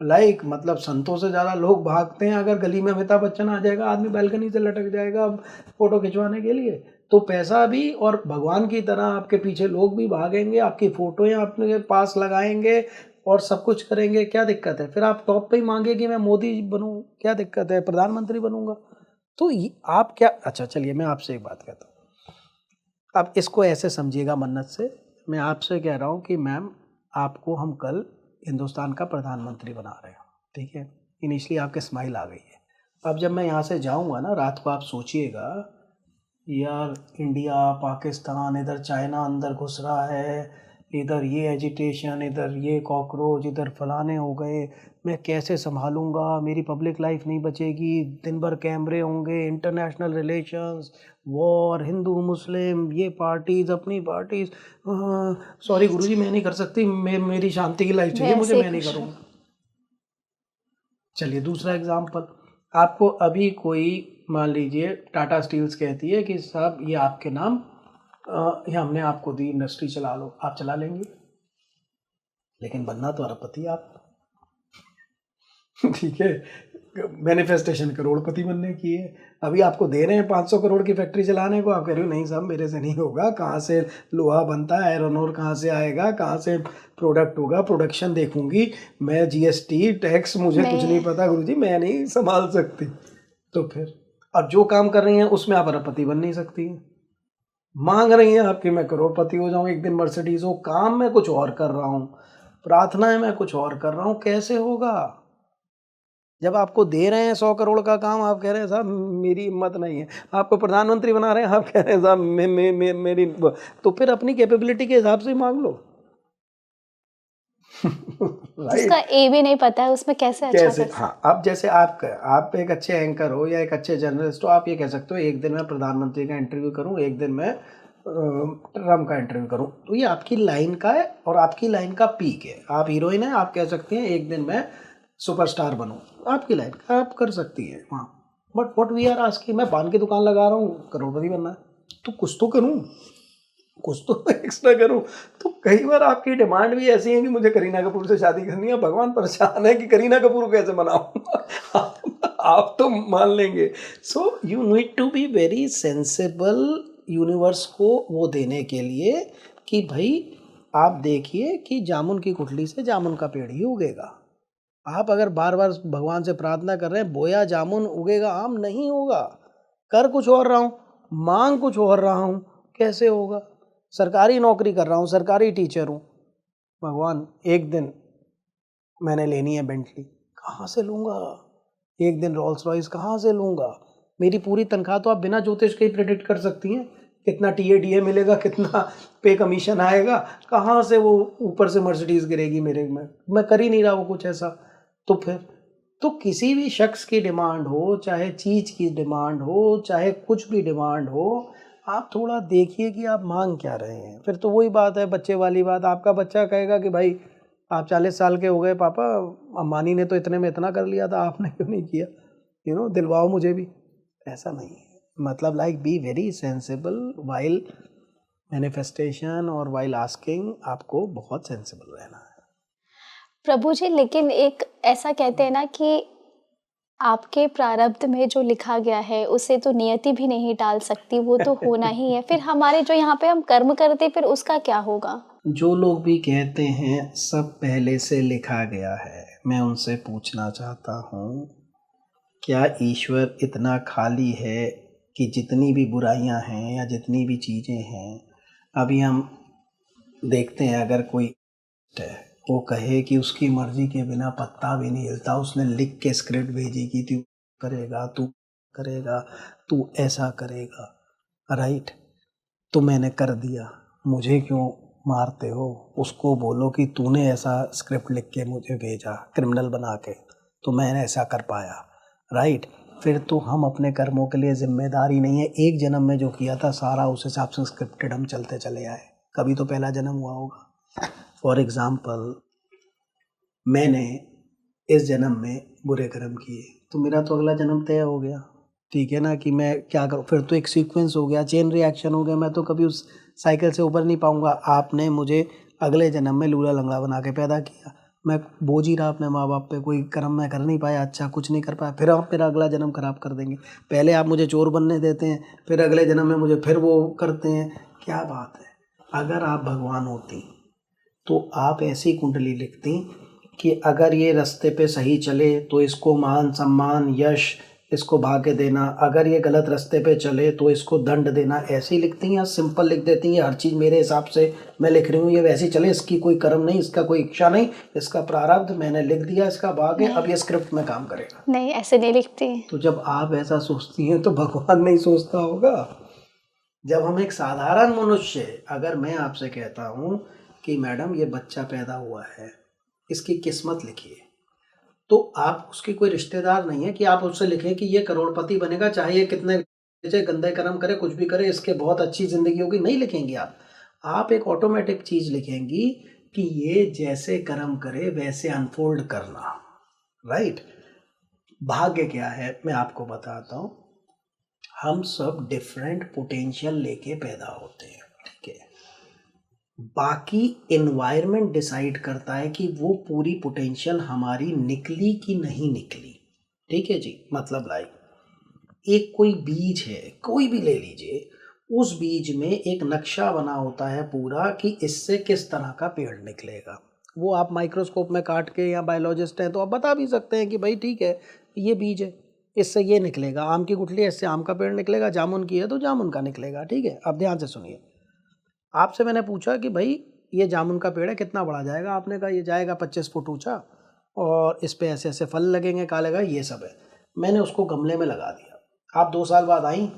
लाइक मतलब संतों से ज़्यादा लोग भागते हैं। अगर गली में अमिताभ बच्चन आ जाएगा, आदमी बालकनी से लटक जाएगा फ़ोटो खिंचवाने के लिए। तो पैसा भी और भगवान की तरह आपके पीछे लोग भी भागेंगे, आपकी फ़ोटोएँ अपने पास लगाएंगे और सब कुछ करेंगे। क्या दिक्कत है? फिर आप टॉप पे ही मांगे कि मैं मोदी बनूँ, क्या दिक्कत है? प्रधानमंत्री बनूंगा। तो आप क्या, अच्छा चलिए मैं आपसे एक बात कहता हूँ, आप इसको ऐसे समझिएगा मन्नत से, मैं आपसे कह रहा हूँ कि मैम आपको हम कल हिंदुस्तान का प्रधानमंत्री बना रहे हैं, ठीक है। इनिशियली आपके स्माइल आ गई है। अब जब मैं यहाँ से जाऊँगा ना, रात को आप सोचिएगा यार इंडिया, पाकिस्तान, इधर चाइना अंदर घुस रहा है, इधर ये एजिटेशन, इधर ये कॉकरोच, इधर फलाने हो गए, मैं कैसे संभालूंगा, मेरी पब्लिक लाइफ नहीं बचेगी, दिन भर कैमरे होंगे, इंटरनेशनल रिलेशंस, वॉर, हिंदू मुस्लिम, ये पार्टीज अपनी पार्टीज। सॉरी गुरुजी मैं नहीं कर सकती, मेरी शांति की लाइफ चाहिए मुझे, मैं नहीं करूँगा। चलिए दूसरा एग्जाम्पल, आपको अभी कोई मान लीजिए टाटा स्टील्स कहती है कि साहब ये आपके नाम ये हमने आपको दी, इंडस्ट्री चला लो, आप चला लेंगे? लेकिन बनना तो अरबपति आप ठीक है, मैनिफेस्टेशन करोड़पति बनने की है। अभी आपको दे रहे हैं 500 करोड़ की फैक्ट्री चलाने को, आप कह रहे हो नहीं साहब मेरे से नहीं होगा, कहाँ से लोहा बनता है, आयरन ओर कहाँ से आएगा, कहाँ से प्रोडक्ट होगा, प्रोडक्शन देखूंगी मैं, जीएसटी टैक्स मुझे कुछ नहीं पता गुरुजी, मैं नहीं संभाल सकती। तो फिर अब जो काम कर रही हैं उसमें आप अरबपति बन नहीं सकती हैं। मांग रही हैं आपकी मैं करोड़पति हो जाऊँ, एक दिन मर्सिडीज हो, काम मैं कुछ और कर रहा हूँ, प्रार्थनाएं मैं कुछ और कर रहा हूँ, कैसे होगा? जब आपको दे रहे हैं 100 करोड़ का काम, आप कह रहे हैं साहब मेरी हिम्मत नहीं है। आपको प्रधानमंत्री बना रहे हैं, आप कह रहे हैं साहब मेरी, तो फिर अपनी कैपेबिलिटी के हिसाब से मांग लो जिसका ए भी नहीं पता है उसमें कैसे अच्छा कैसे? हाँ, अब जैसे आप एक अच्छे एंकर हो या एक अच्छे जर्नलिस्ट हो, आप ये कह सकते हो एक दिन मैं प्रधानमंत्री का इंटरव्यू करूं, एक दिन मैं ट्रम्प का इंटरव्यू करूं। तो ये आपकी लाइन का है और आपकी लाइन का पीक है। आप हीरोइन है, आप कह सकती हैं एक दिन मैं सुपरस्टार बनूं, आपकी लाइन का आप कर सकती हैं वहाँ। But what we are asking, मैं पान की दुकान लगा रहा हूँ, करोड़पति बनना है, तो कुछ तो करूँ, कुछ तो एक्स्ट्रा करूं। तो कई बार आपकी डिमांड भी ऐसी है कि मुझे करीना कपूर से शादी करनी है, भगवान परेशान है कि करीना कपूर कैसे बनाऊं आप तो मान लेंगे। So you need to be very sensible universe को वो देने के लिए कि भाई आप देखिए कि जामुन की गुठली से जामुन का पेड़ ही उगेगा। आप अगर बार बार भगवान से प्रार्थना कर रहे हैं बोया जामुन उगेगा, आम नहीं होगा। कर कुछ और रहा हूँ, मांग कुछ और रहा हूँ, कैसे होगा? सरकारी नौकरी कर रहा हूँ, सरकारी टीचर हूँ, भगवान एक दिन मैंने लेनी है बेंटली, कहाँ से लूँगा? एक दिन रोल्स रॉयस कहाँ से लूँगा? मेरी पूरी तनख्वाह तो आप बिना ज्योतिष के ही प्रेडिक्ट कर सकती हैं, कितना टीए मिलेगा, कितना पे कमीशन आएगा, कहाँ से वो ऊपर से मर्सिडीज गिरेगी मेरे में, मैं कर ही नहीं रहा वो कुछ ऐसा। तो फिर तो किसी भी शख्स की डिमांड हो, चाहे चीज़ की डिमांड हो, चाहे कुछ भी डिमांड हो, आप थोड़ा देखिए कि आप मांग क्या रहे हैं। फिर तो वही बात है बच्चे वाली बात, आपका बच्चा कहेगा कि भाई आप 40 साल के हो गए पापा, अम्बानी ने तो इतने में इतना कर लिया था, आपने क्यों नहीं किया, दिलवाओ मुझे भी। ऐसा नहीं है, मतलब like B very sensible while manifestation और वाइल आस्किंग, आपको बहुत सेंसिबल रहना है प्रभु जी। लेकिन एक ऐसा कहते हैं ना कि आपके प्रारब्ध में जो लिखा गया है उसे तो नियति भी नहीं टाल सकती, वो तो होना ही है। फिर हमारे जो यहाँ पे हम कर्म करते फिर उसका क्या होगा? जो लोग भी कहते हैं सब पहले से लिखा गया है, मैं उनसे पूछना चाहता हूँ क्या ईश्वर इतना खाली है कि जितनी भी बुराइयां हैं या जितनी भी चीज़ें हैं, अभी हम देखते हैं अगर कोई है वो कहे कि उसकी मर्जी के बिना पत्ता भी नहीं हिलता, उसने लिख के स्क्रिप्ट भेजी कि तू करेगा, तू ऐसा करेगा, राइट, तो मैंने कर दिया, मुझे क्यों मारते हो? उसको बोलो कि तूने ऐसा स्क्रिप्ट लिख के मुझे भेजा क्रिमिनल बना के, तो मैंने ऐसा कर पाया, राइट। फिर तो हम अपने कर्मों के लिए जिम्मेदारी नहीं है। एक जन्म में जो किया था सारा उस हिसाब से स्क्रिप्टेड हम चलते चले आए, कभी तो पहला जन्म हुआ होगा। फॉर एग्ज़ाम्पल मैंने इस जन्म में बुरे कर्म किए तो मेरा तो अगला जन्म तय हो गया, ठीक है ना, कि मैं क्या करूँ, फिर तो एक सीक्वेंस हो गया, चेन रिएक्शन हो गया, मैं तो कभी उस साइकिल से ऊपर नहीं पाऊँगा। आपने मुझे अगले जन्म में लूला लंगड़ा बना के पैदा किया, मैं बोझ ही रहा अपने माँ बाप पे, कोई कर्म मैं कर नहीं पाया, अच्छा कुछ नहीं कर पाया, फिर आप मेरा अगला जन्म खराब कर देंगे। पहले आप मुझे चोर बनने देते हैं, फिर अगले जन्म में मुझे फिर वो करते हैं। क्या बात है। अगर आप भगवान होती तो आप ऐसी कुंडली लिखती कि अगर ये रास्ते पे सही चले तो इसको मान सम्मान यश इसको भाग्य देना, अगर ये गलत रास्ते पे चले तो इसको दंड देना। ऐसी लिखती हैं या सिंपल लिख देती हैं हर चीज़ मेरे हिसाब से मैं लिख रही हूँ ये वैसी चले, इसकी कोई कर्म नहीं, इसका कोई इच्छा नहीं, इसका प्रारब्ध मैंने लिख दिया, इसका भाग्य, अब ये स्क्रिप्ट में काम करेगा। नहीं, ऐसे नहीं लिखती। तो जब आप ऐसा सोचती हैं तो भगवान नहीं सोचता होगा। जब हम एक साधारण मनुष्य, अगर मैं आपसे कहता हूँ कि मैडम ये बच्चा पैदा हुआ है, इसकी किस्मत लिखिए, तो आप उसके कोई रिश्तेदार नहीं है कि आप उससे लिखें कि ये करोड़पति बनेगा, चाहे ये कितने गंदे कर्म करे, कुछ भी करे, इसके बहुत अच्छी जिंदगी होगी, नहीं लिखेंगे आप एक ऑटोमेटिक चीज लिखेंगी कि ये जैसे कर्म करे वैसे अनफोल्ड करना। राइट। भाग्य क्या है मैं आपको बताता हूँ। हम सब डिफरेंट पोटेंशियल लेके पैदा होते हैं, ठीक है। बाकी एनवायरनमेंट डिसाइड करता है कि वो पूरी पोटेंशियल हमारी निकली कि नहीं निकली, ठीक है जी। मतलब लाइक एक कोई बीज है, कोई भी ले लीजिए, उस बीज में एक नक्शा बना होता है पूरा कि इससे किस तरह का पेड़ निकलेगा। वो आप माइक्रोस्कोप में काट के, या बायोलॉजिस्ट हैं तो आप बता भी सकते हैं कि भाई ठीक है ये बीज है, इससे ये निकलेगा, आम की गुठली है इससे आम का पेड़ निकलेगा, जामुन की है तो जामुन का निकलेगा, ठीक है। अब ध्यान से सुनिए, आपसे मैंने पूछा कि भाई ये जामुन का पेड़ है कितना बड़ा जाएगा, आपने कहा ये जाएगा 25 फुट ऊंचा और इस पे ऐसे ऐसे फल लगेंगे काले का, ये सब है। मैंने उसको गमले में लगा दिया, आप 2 साल बाद आई,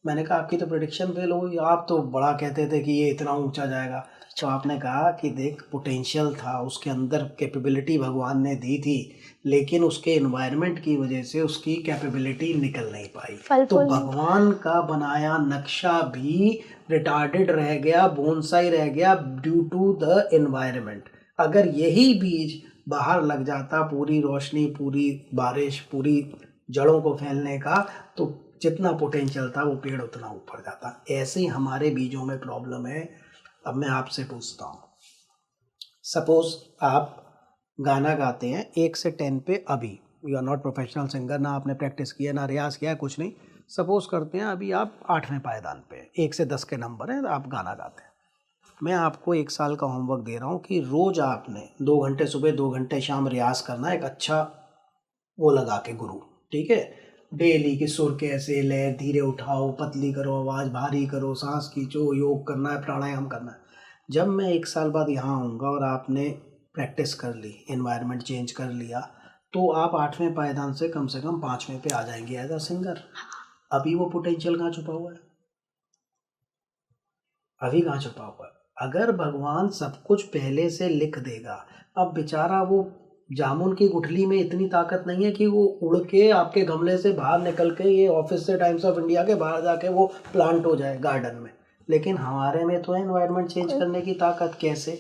मैंने कहा आपकी तो प्रेडिक्शन फेल हो गई, आप तो बड़ा कहते थे कि ये इतना ऊंचा जाएगा। तो आपने कहा कि देख पोटेंशियल था उसके अंदर, कैपेबिलिटी भगवान ने दी थी, लेकिन उसके एनवायरनमेंट की वजह से उसकी कैपेबिलिटी निकल नहीं पाई। तो भगवान का बनाया नक्शा भी रिटार्डेड रह गया, बोनसाई रह गया ड्यू टू द एनवायरनमेंट। अगर यही बीज बाहर लग जाता, पूरी रोशनी, पूरी बारिश, पूरी जड़ों को फैलने का, तो जितना पोटेंशियल था वो पेड़ उतना ऊपर जाता। ऐसे ही हमारे बीजों में प्रॉब्लम है। अब मैं आपसे पूछता हूँ, सपोज आप गाना गाते हैं 1 से 10 पे, अभी you are not professional singer, ना आपने प्रैक्टिस किया ना रियाज किया, कुछ नहीं, सपोज करते हैं अभी आप 8वें पायदान पे, 1 से 10 के नंबर हैं, आप गाना गाते हैं। मैं आपको 1 साल का होमवर्क दे रहा हूँ कि रोज आपने 2 घंटे सुबह 2 घंटे शाम रियाज करना है, एक अच्छा वो लगा के गुरु, ठीक है। डेली की सुर कैसे ले, धीरे उठाओ, पतली करो, आवाज़ भारी करो, सांस खींचो, योग करना है, प्राणायाम करना है। जब मैं 1 साल बाद यहाँ आऊँगा और आपने प्रैक्टिस कर ली, एनवायरनमेंट चेंज कर लिया, तो आप 8वें पायदान से कम 5वें पे आ जाएंगे एज अ सिंगर। अभी वो पोटेंशियल कहाँ छुपा हुआ है, अभी कहाँ छुपा हुआ है। अगर भगवान सब कुछ पहले से लिख देगा, अब बेचारा वो जामुन की गुठली में इतनी ताकत नहीं है कि वो उड़ के आपके गमले से बाहर निकल के ये ऑफिस से टाइम्स ऑफ इंडिया के बाहर जाके वो प्लांट हो जाए गार्डन में, लेकिन हमारे में तो है एनवायरनमेंट चेंज करने की ताकत। कैसे?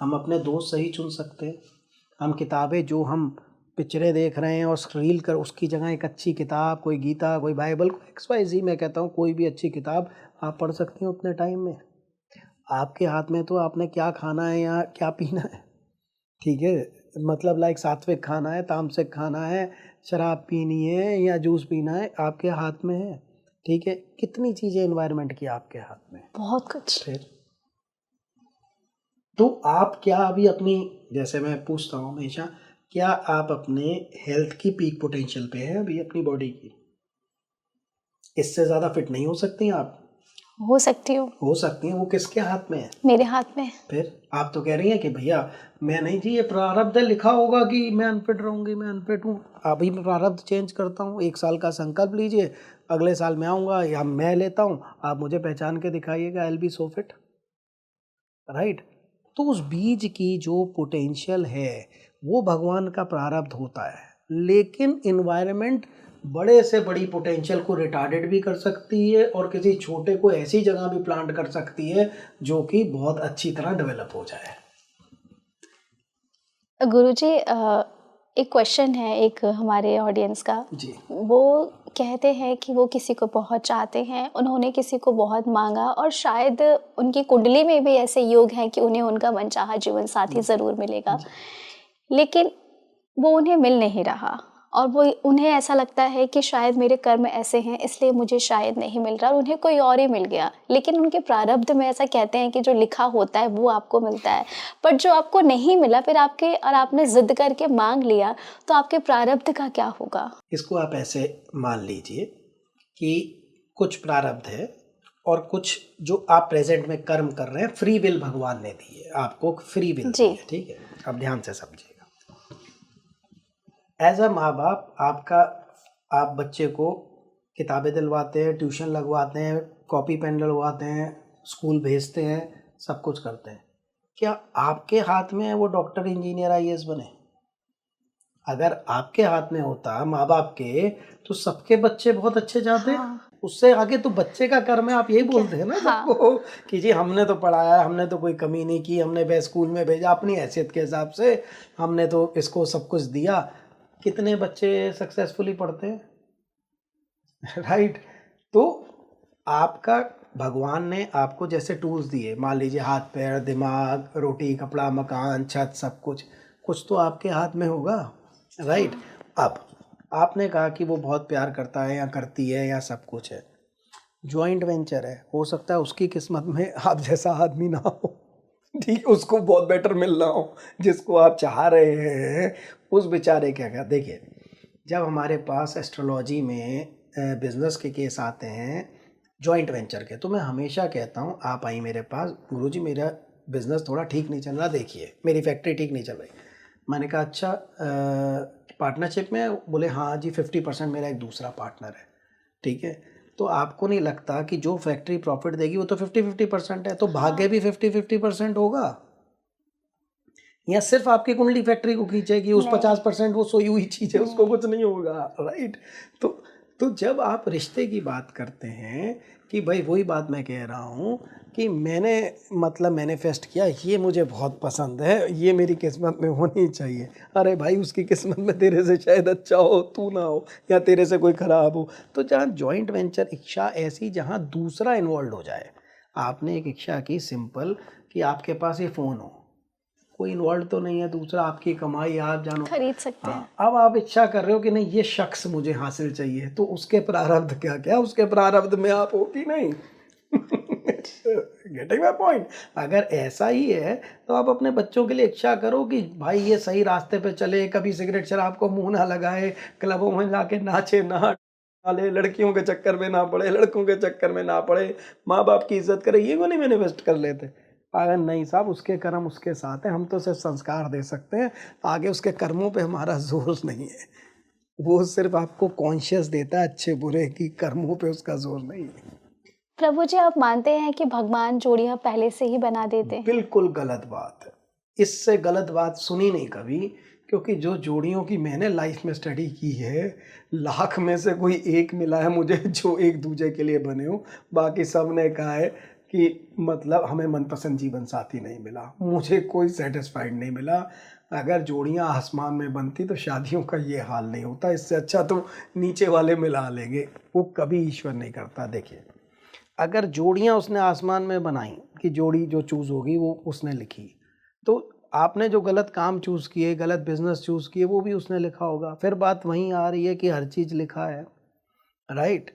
हम अपने दोस्त सही चुन सकते हैं। हम किताबें जो हम पिक्चरें देख रहे हैं और रील कर, उसकी जगह एक अच्छी किताब, कोई गीता, कोई बाइबल, XYZ, मैं कहता हूँ कोई भी अच्छी किताब आप पढ़ सकते हैं उतने टाइम में। आपके हाथ में तो आपने क्या खाना है या क्या पीना है, ठीक है। मतलब लाइक सात्विक खाना है, तामसिक खाना है, शराब पीनी है या जूस पीना है, आपके हाथ में है, ठीक है। कितनी चीज़ें एनवायरनमेंट की आपके हाथ में, बहुत कुछ। फिर तो आप क्या अभी अपनी, जैसे मैं पूछता हूँ हमेशा, क्या आप अपने हेल्थ की पीक पोटेंशियल पे हैं अभी अपनी बॉडी की? इससे ज़्यादा फिट नहीं हो सकती आप? हो सकती हूँ। हो सकती हैं। वो किसके हाथ में है? मेरे हाथ में। फिर आप तो कह रही हैं कि भैया मैं नहीं जी, ये प्रारब्ध लिखा होगा कि मैं अनफिट रहूँगी, मैं अनफिट हूँ। अभी मैं प्रारब्ध चेंज करता हूँ, 1 साल का संकल्प लीजिए, अगले साल मैं आऊँगा या मैं लेता हूँ, आप मुझे पहचान के दिखाइएगा, I will be so fit, right. तो उस बीज की जो पोटेंशियल है वो भगवान का प्रारब्ध होता है, लेकिन इन्वायरमेंट बड़े से बड़ी पोटेंशियल को रिटार्डेड भी कर सकती है और किसी छोटे को ऐसी जगह भी प्लांट कर सकती है जो कि बहुत अच्छी तरह डेवलप हो जाए। गुरुजी, एक क्वेश्चन है एक हमारे ऑडियंस का जी। वो कहते हैं कि वो किसी को बहुत चाहते हैं, उन्होंने किसी को बहुत मांगा और शायद उनकी कुंडली में भी ऐसे योग हैं कि उन्हें उनका मनचाहा जीवन साथी ज़रूर मिलेगा, लेकिन वो उन्हें मिल नहीं रहा और वो उन्हें ऐसा लगता है कि शायद मेरे कर्म ऐसे हैं इसलिए मुझे शायद नहीं मिल रहा और उन्हें कोई और ही मिल गया। लेकिन उनके प्रारब्ध में ऐसा कहते हैं कि जो लिखा होता है वो आपको मिलता है, पर जो आपको नहीं मिला फिर आपने ज़िद करके मांग लिया तो आपके प्रारब्ध का क्या होगा? इसको आप ऐसे मान लीजिए कि कुछ प्रारब्ध है और कुछ जो आप प्रेजेंट में कर्म कर रहे हैं फ्री विल भगवान ने दी है, आपको फ्री विल दी है, ठीक है। अब ध्यान से समझिएगा। एज अ माँ बाप आप बच्चे को किताबें दिलवाते हैं, ट्यूशन लगवाते हैं, कॉपी पेन दिलवाते हैं, स्कूल भेजते हैं, सब कुछ करते हैं। क्या आपके हाथ में है वो डॉक्टर, इंजीनियर, आईएएस बने? अगर आपके हाथ में होता माँ बाप के, तो सबके बच्चे बहुत अच्छे जाते। उससे आगे तो बच्चे का कर्म है, आप यही बोलते हैं ना सबको कि जी हमने तो पढ़ाया, हमने तो कोई कमी नहीं की, हमने बस स्कूल में भेजा अपनी हैसियत के हिसाब से, हमने तो इसको सब कुछ दिया। कितने बच्चे सक्सेसफुली पढ़ते हैं, राइट? तो आपका भगवान ने आपको जैसे टूल्स दिए, मान लीजिए हाथ पैर, दिमाग, रोटी कपड़ा, मकान, छत, सब कुछ तो आपके हाथ में होगा, राइट? अब आपने कहा कि वो बहुत प्यार करता है या करती है या सब कुछ है, जॉइंट वेंचर है, हो सकता है उसकी किस्मत में आप जैसा आदमी ना हो, ठीक, उसको बहुत बेटर मिल रहा हो जिसको आप चाह रहे हैं, उस बेचारे क्या। देखिए, जब हमारे पास एस्ट्रोलॉजी में बिजनेस के केस आते हैं जॉइंट वेंचर के, तो मैं हमेशा कहता हूँ आप आई मेरे पास, गुरुजी मेरा बिजनेस थोड़ा ठीक नहीं चल रहा, देखिए मेरी फैक्ट्री ठीक नहीं चल रही। मैंने कहा अच्छा पार्टनरशिप में? बोले हाँ जी 50% मेरा एक दूसरा पार्टनर है, ठीक है। तो आपको नहीं लगता कि जो फैक्ट्री प्रॉफिट देगी वो तो 50-50% है, तो भाग्य भी 50-50% होगा? या सिर्फ आपकी कुंडली फैक्ट्री को खींचेगी, उस 50% वो सोई हुई चीज़ है, उसको कुछ नहीं होगा, राइट? तो जब आप रिश्ते की बात करते हैं कि भाई वही बात मैं कह रहा हूँ कि मैंने मैनिफेस्ट किया, ये मुझे बहुत पसंद है, ये मेरी किस्मत में होनी चाहिए। अरे भाई उसकी किस्मत में तेरे से शायद अच्छा हो, तू ना हो, या तेरे से कोई ख़राब हो। तो जहाँ जॉइंट वेंचर इच्छा ऐसी जहाँ दूसरा इन्वॉल्व हो जाए, आपने एक इच्छा की सिंपल कि आपके पास ये फ़ोन हो, कोई इन्वॉल्व तो नहीं है, दूसरा आपकी कमाई, आप जानो खरीद सकते हैं। अब आप इच्छा कर रहे हो कि नहीं ये शख्स मुझे हासिल चाहिए, तो उसके प्रारब्ध क्या उसके प्रारब्ध में आप हो कि नहीं? Getting my point? अगर ऐसा ही है तो आप अपने बच्चों के लिए इच्छा करो कि भाई ये सही रास्ते पे चले, कभी सिगरेट शराब को मुंह ना लगाए, क्लबों में जाके नाचे ना डाले, लड़कियों के चक्कर में ना पड़े, लड़कों के चक्कर में ना पड़े, माँ बाप की इज्जत करे। ये क्यों नहीं मैनिफेस्ट कर लेते? अगर नहीं साहब, उसके कर्म उसके साथ हैं, हम तो सिर्फ संस्कार दे सकते हैं, आगे उसके कर्मों पे हमारा जोर नहीं है। वो सिर्फ आपको कॉन्शियस देता है अच्छे बुरे की, कर्मों पे उसका जोर नहीं है। प्रभु जी, आप मानते हैं कि भगवान जोड़ियां पहले से ही बना देते हैं? बिल्कुल गलत बात है, इससे गलत बात सुनी नहीं कभी, क्योंकि जो जोड़ियों की मैंने लाइफ में स्टडी की है, लाख में से कोई एक मिला है मुझे जो एक दूसरे के लिए बने हो, बाकी सब ने कहा है कि हमें मनपसंद जीवन साथी नहीं मिला, मुझे कोई सेटिस्फाइड नहीं मिला। अगर जोड़ियां आसमान में बनती तो शादियों का ये हाल नहीं होता, इससे अच्छा तो नीचे वाले मिला लेंगे, वो कभी ईश्वर नहीं करता। देखिए, अगर जोड़ियां उसने आसमान में बनाई कि जोड़ी जो चूज़ होगी वो उसने लिखी, तो आपने जो गलत काम चूज़ किए, गलत बिजनेस चूज़ किए, वो भी उसने लिखा होगा। फिर बात वहीं आ रही है कि हर चीज़ लिखा है, राइट?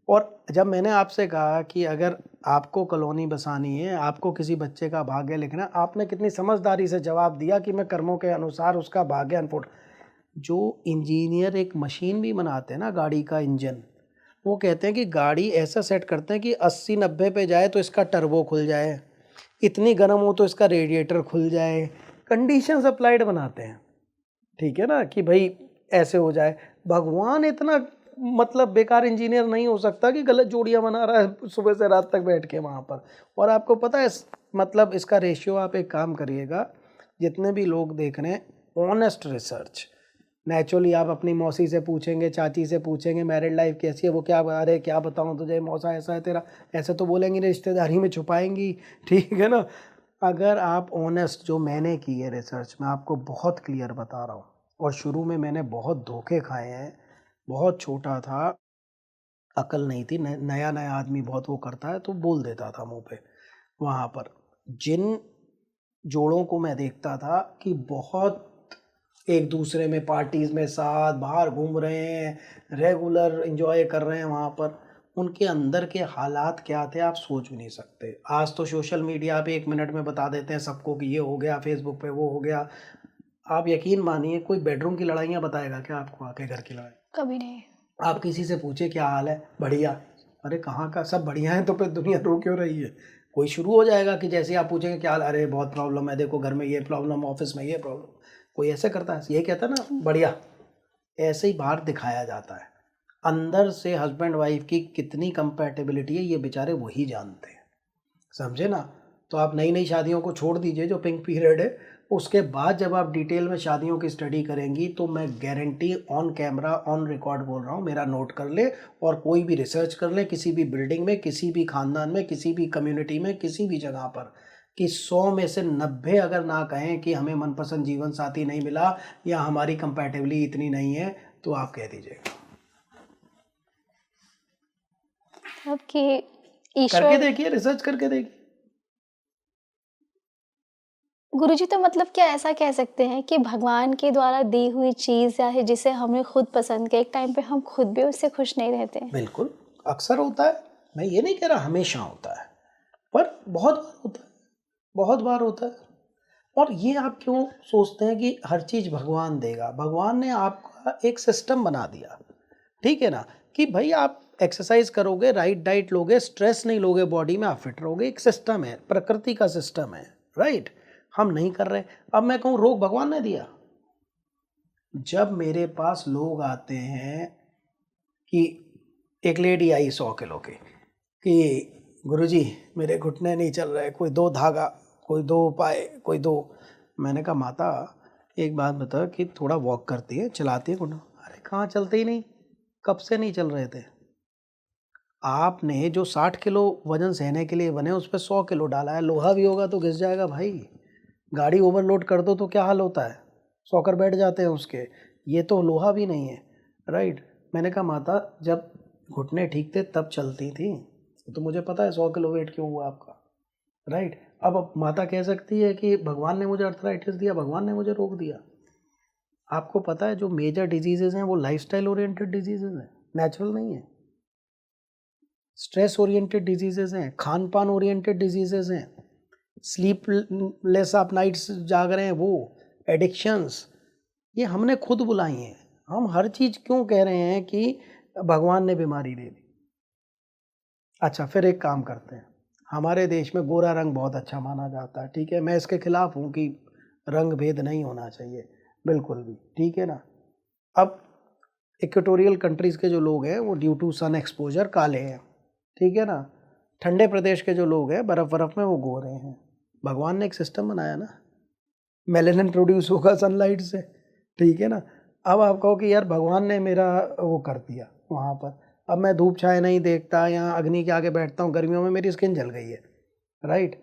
और जब मैंने आपसे कहा कि अगर आपको कॉलोनी बसानी है, आपको किसी बच्चे का भाग्य लिखना, आपने कितनी समझदारी से जवाब दिया कि मैं कर्मों के अनुसार उसका भाग्य अनफोल्ड। जो इंजीनियर एक मशीन भी बनाते हैं ना, गाड़ी का इंजन, वो कहते हैं कि गाड़ी ऐसा सेट करते हैं कि 80-90 पे जाए तो इसका टर्बो खुल जाए, इतनी गर्म हो तो इसका रेडिएटर खुल जाए, कंडीशन अप्लाइड बनाते हैं, ठीक है ना, कि भाई ऐसे हो जाए। भगवान इतना बेकार इंजीनियर नहीं हो सकता कि गलत जोड़ियां बना रहा है सुबह से रात तक बैठ के वहाँ पर। और आपको पता है इसका रेशियो, आप एक काम करिएगा, जितने भी लोग देख रहे हैं, ऑनेस्ट रिसर्च। नेचुरली आप अपनी मौसी से पूछेंगे, चाची से पूछेंगे मैरिड लाइफ कैसी है, वो क्या, अरे क्या बताऊँ तुझे मौसा ऐसा है तेरा, ऐसे तो बोलेंगी, रिश्तेदारी में छुपाएंगी, ठीक है ना। अगर आप ऑनेस्ट, जो मैंने की है रिसर्च, मैं आपको बहुत क्लियर बता रहा हूँ, और शुरू में मैंने बहुत धोखे खाए हैं, बहुत छोटा था, अकल नहीं थी, नया नया आदमी बहुत वो करता है तो बोल देता था मुंह पे। वहाँ पर जिन जोड़ों को मैं देखता था कि बहुत एक दूसरे में पार्टीज़ में साथ बाहर घूम रहे हैं, रेगुलर एंजॉय कर रहे हैं वहाँ पर, उनके अंदर के हालात क्या थे आप सोच भी नहीं सकते। आज तो सोशल मीडिया पे 1 मिनट में बता देते हैं सबको कि ये हो गया, फेसबुक पे वो हो गया। आप यकीन मानिए कोई बेडरूम की लड़ाइयाँ बताएगा क्या आपको आके, घर की लड़ाई? कभी नहीं। आप किसी से पूछे क्या हाल है, बढ़िया, अरे कहाँ का, सब बढ़िया है तो फिर दुनिया रो क्यों रही है? कोई शुरू हो जाएगा कि जैसे आप पूछेंगे क्या हाल, अरे बहुत प्रॉब्लम है, देखो घर में ये प्रॉब्लम, ऑफिस में ये प्रॉब्लम। कोई ऐसे करता है? ये कहता है ना बढ़िया, ऐसे ही बाहर दिखाया जाता है। अंदर से हस्बैंड वाइफ की कितनी कंपैटिबिलिटी है ये बेचारे वही जानते हैं, समझे ना। तो आप नई नई शादियों को छोड़ दीजिए जो पिंक पीरियड है, उसके बाद जब आप डिटेल में शादियों की स्टडी करेंगी तो मैं guarantee on camera on record बोल रहा हूँ, मेरा नोट कर ले और कोई भी रिसर्च कर ले, किसी भी बिल्डिंग में, किसी भी खानदान में, किसी भी कम्युनिटी में, किसी भी जगह पर, कि 100 में से 90 अगर ना कहें कि हमें मनपसंद जीवन साथी नहीं मिला या हमारी कंपैटिबिलिटी इतनी नहीं है, तो आप कह दीजिएगा। अब कि करके ईश्वर, देखिए, रिसर्च करके देखिए। गुरुजी तो मतलब क्या ऐसा कह सकते हैं कि भगवान के द्वारा दी हुई चीज़ या है जिसे हमने खुद पसंद किया, एक टाइम पे हम खुद भी उससे खुश नहीं रहते हैं। बिल्कुल, अक्सर होता है, मैं ये नहीं कह रहा हमेशा होता है, पर बहुत बार होता है, बहुत बार होता है। और ये आप क्यों सोचते हैं कि हर चीज़ भगवान देगा? भगवान ने आपका एक सिस्टम बना दिया, ठीक है ना, कि भाई आप एक्सरसाइज करोगे, राइट डाइट लोगे, स्ट्रेस नहीं लोगे बॉडी में, आप फिट रहोगे। एक सिस्टम है, प्रकृति का सिस्टम है, राइट। हम नहीं कर रहे। अब मैं कहूँ रोग भगवान ने दिया। जब मेरे पास लोग आते हैं कि एक लेडी आई 100 किलो की कि गुरुजी मेरे घुटने नहीं चल रहे, कोई दो धागा, कोई दो उपाय, कोई दो। मैंने कहा माता एक बात बता कि थोड़ा वॉक करती है, चलाती है घुटना? अरे कहाँ, चलते ही नहीं, कब से नहीं चल रहे थे। आपने जो 60 किलो वजन सहने के लिए बने उस पर 100 किलो डाला है, लोहा भी होगा तो घिस जाएगा भाई। गाड़ी ओवरलोड कर दो तो क्या हाल होता है, सौकर बैठ जाते हैं उसके, ये तो लोहा भी नहीं है, राइट। मैंने कहा माता जब घुटने ठीक थे तब चलती थी, तो मुझे पता है 100 किलो वेट क्यों हुआ आपका, राइट। अब माता कह सकती है कि भगवान ने मुझे अर्थराइटिस दिया, भगवान ने मुझे रोग दिया। आपको पता है जो मेजर डिजीजेज हैं वो लाइफस्टाइल ओरिएंटेड डिजीजेज हैं, नेचुरल नहीं है। स्ट्रेस ओरिएंटेड डिजीजेज हैं, खान पान ओरिएंटेड डिजीजेज हैं, स्लीपलेस आप नाइट्स जाग रहे हैं, वो एडिक्शंस, ये हमने खुद बुलाई हैं। हम हर चीज़ क्यों कह रहे हैं कि भगवान ने बीमारी दे दी? अच्छा फिर एक काम करते हैं, हमारे देश में गोरा रंग बहुत अच्छा माना जाता है, ठीक है, मैं इसके खिलाफ हूँ कि रंग भेद नहीं होना चाहिए बिल्कुल भी, ठीक है ना। अब इक्वेटोरियल कंट्रीज़ के जो लोग हैं वो ड्यू टू सन एक्सपोजर काले हैं, ठीक है ना। ठंडे प्रदेश के जो लोग हैं बर्फ़ में वो गोरे हैं। भगवान ने एक सिस्टम बनाया ना, मेलेनिन प्रोड्यूस होगा सनलाइट से, ठीक है ना। अब आप कहो कि यार भगवान ने मेरा वो कर दिया वहाँ पर, अब मैं धूप छाया नहीं देखता, यहाँ अग्नि के आगे बैठता हूँ, गर्मियों में मेरी स्किन जल गई है, राइट।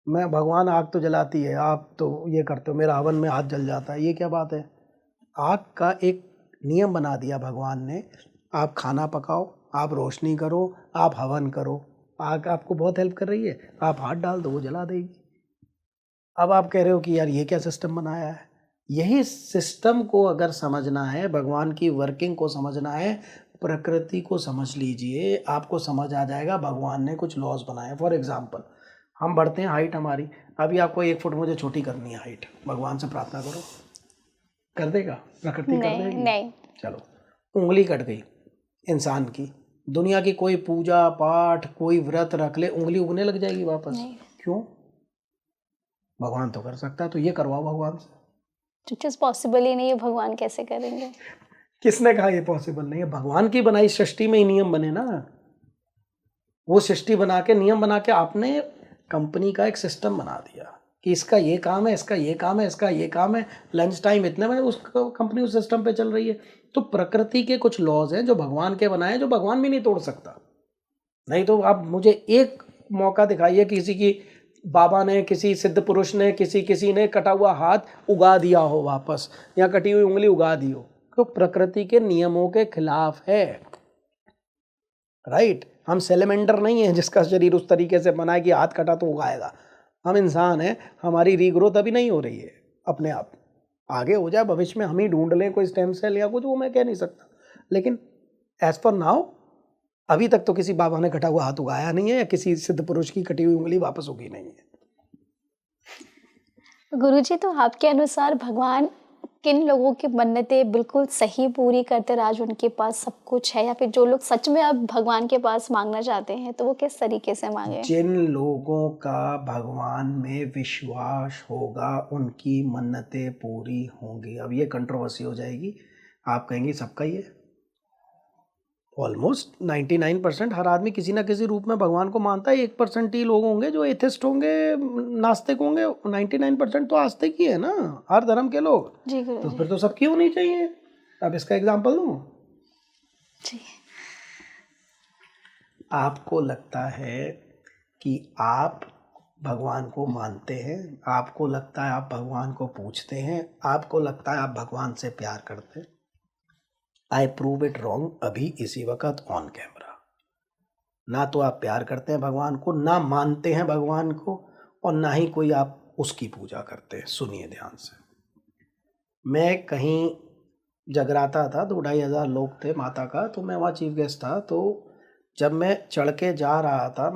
मैं, भगवान आग तो जलाती है, आप तो ये करते हो, मेरा हवन में हाथ जल जाता है, ये क्या बात है? आग का एक नियम बना दिया भगवान ने, आप खाना पकाओ, आप रोशनी करो, आप हवन करो, आग आपको बहुत हेल्प कर रही है, आप हाथ डाल दो वो जला देगी। अब आप कह रहे हो कि यार ये क्या सिस्टम बनाया है? यही सिस्टम को अगर समझना है, भगवान की वर्किंग को समझना है, प्रकृति को समझ लीजिए, आपको समझ आ जाएगा भगवान ने कुछ लॉज बनाए। फॉर एग्जाम्पल हम बढ़ते हैं, हाइट हमारी, अभी आपको 1 फुट मुझे छोटी करनी है हाइट, भगवान से प्रार्थना करो, कर देगा? प्रकृति कर देगी? नहीं। चलो उंगली कट गई इंसान की, दुनिया की कोई पूजा पाठ कोई व्रत रख ले, उंगली उगने लग जाएगी वापस? नहीं। क्यों? भगवान तो कर सकता है, तो ये करवाओ भगवान से। जो चीज़ पॉसिबल ही नहीं है भगवान कैसे करेंगे? किसने कहा ये पॉसिबल नहीं है? भगवान की बनाई सृष्टि में ही नियम बने ना, वो सृष्टि बना के, नियम बना के आपने कंपनी का एक सिस्टम बना दिया कि इसका ये काम है, इसका ये काम है, इसका ये काम है, लंच टाइम इतने बजे, उसका कंपनी उस सिस्टम पे चल रही है। तो प्रकृति के कुछ लॉज हैं जो भगवान के बनाए, जो भगवान भी नहीं तोड़ सकता। नहीं तो आप मुझे एक मौका दिखाइए किसी की, बाबा ने, किसी सिद्ध पुरुष ने, किसी ने कटा हुआ हाथ उगा दिया हो वापस, या कटी हुई उंगली उगा दी हो, तो प्रकृति के नियमों के खिलाफ है। राइट। हम सेलेमेंडर नहीं है जिसका शरीर उस तरीके से बना है कि हाथ कटा तो उगाएगा। हम इंसान हैं, हमारी रीग्रोथ अभी नहीं हो रही है अपने आप। आगे हो जाए भविष्य में, हम ही ढूंढ लें कोई स्टेम सेल या कुछ, वो मैं कह नहीं सकता। लेकिन एज फॉर नाउ अभी तक तो किसी बाबा ने कटा हुआ हाथ उगाया नहीं है, या किसी सिद्ध पुरुष की कटी हुई उंगली वापस उगी नहीं है। गुरुजी, तो आपके अनुसार भगवान किन लोगों की मन्नतें बिल्कुल सही पूरी करते रहे, आज उनके पास सब कुछ है, या फिर जो लोग सच में अब भगवान के पास मांगना चाहते हैं तो वो किस तरीके से मांगे? जिन लोगों का भगवान में विश्वास होगा उनकी मन्नतें पूरी होंगी। अब ये कंट्रोवर्सी हो जाएगी, आप कहेंगे सबका ही है। ऑलमोस्ट 99% हर आदमी किसी ना किसी रूप में भगवान को मानता है। 1% ही लोग होंगे जो एथिस्ट होंगे, नास्तिक होंगे। 99% तो आस्तिक ही है ना, हर धर्म के लोग। जी तो गुरुजी। फिर तो सबकी होनी चाहिए। अब इसका एग्जाम्पल दूँ, जी। आपको लगता है कि आप भगवान को मानते हैं, आपको लगता है आप भगवान को पूछते हैं, आपको लगता है आप भगवान से प्यार करते हैं। आई प्रूव इट रॉन्ग अभी इसी वक्त ऑन कैमरा। ना तो आप प्यार करते हैं भगवान को, ना मानते हैं भगवान को, और ना ही कोई आप उसकी पूजा करते हैं। सुनिए ध्यान से। मैं कहीं जगराता था, 2-2,500 लोग थे माता का, तो मैं वहाँ चीफ गेस्ट था। तो जब मैं चढ़ के जा रहा था,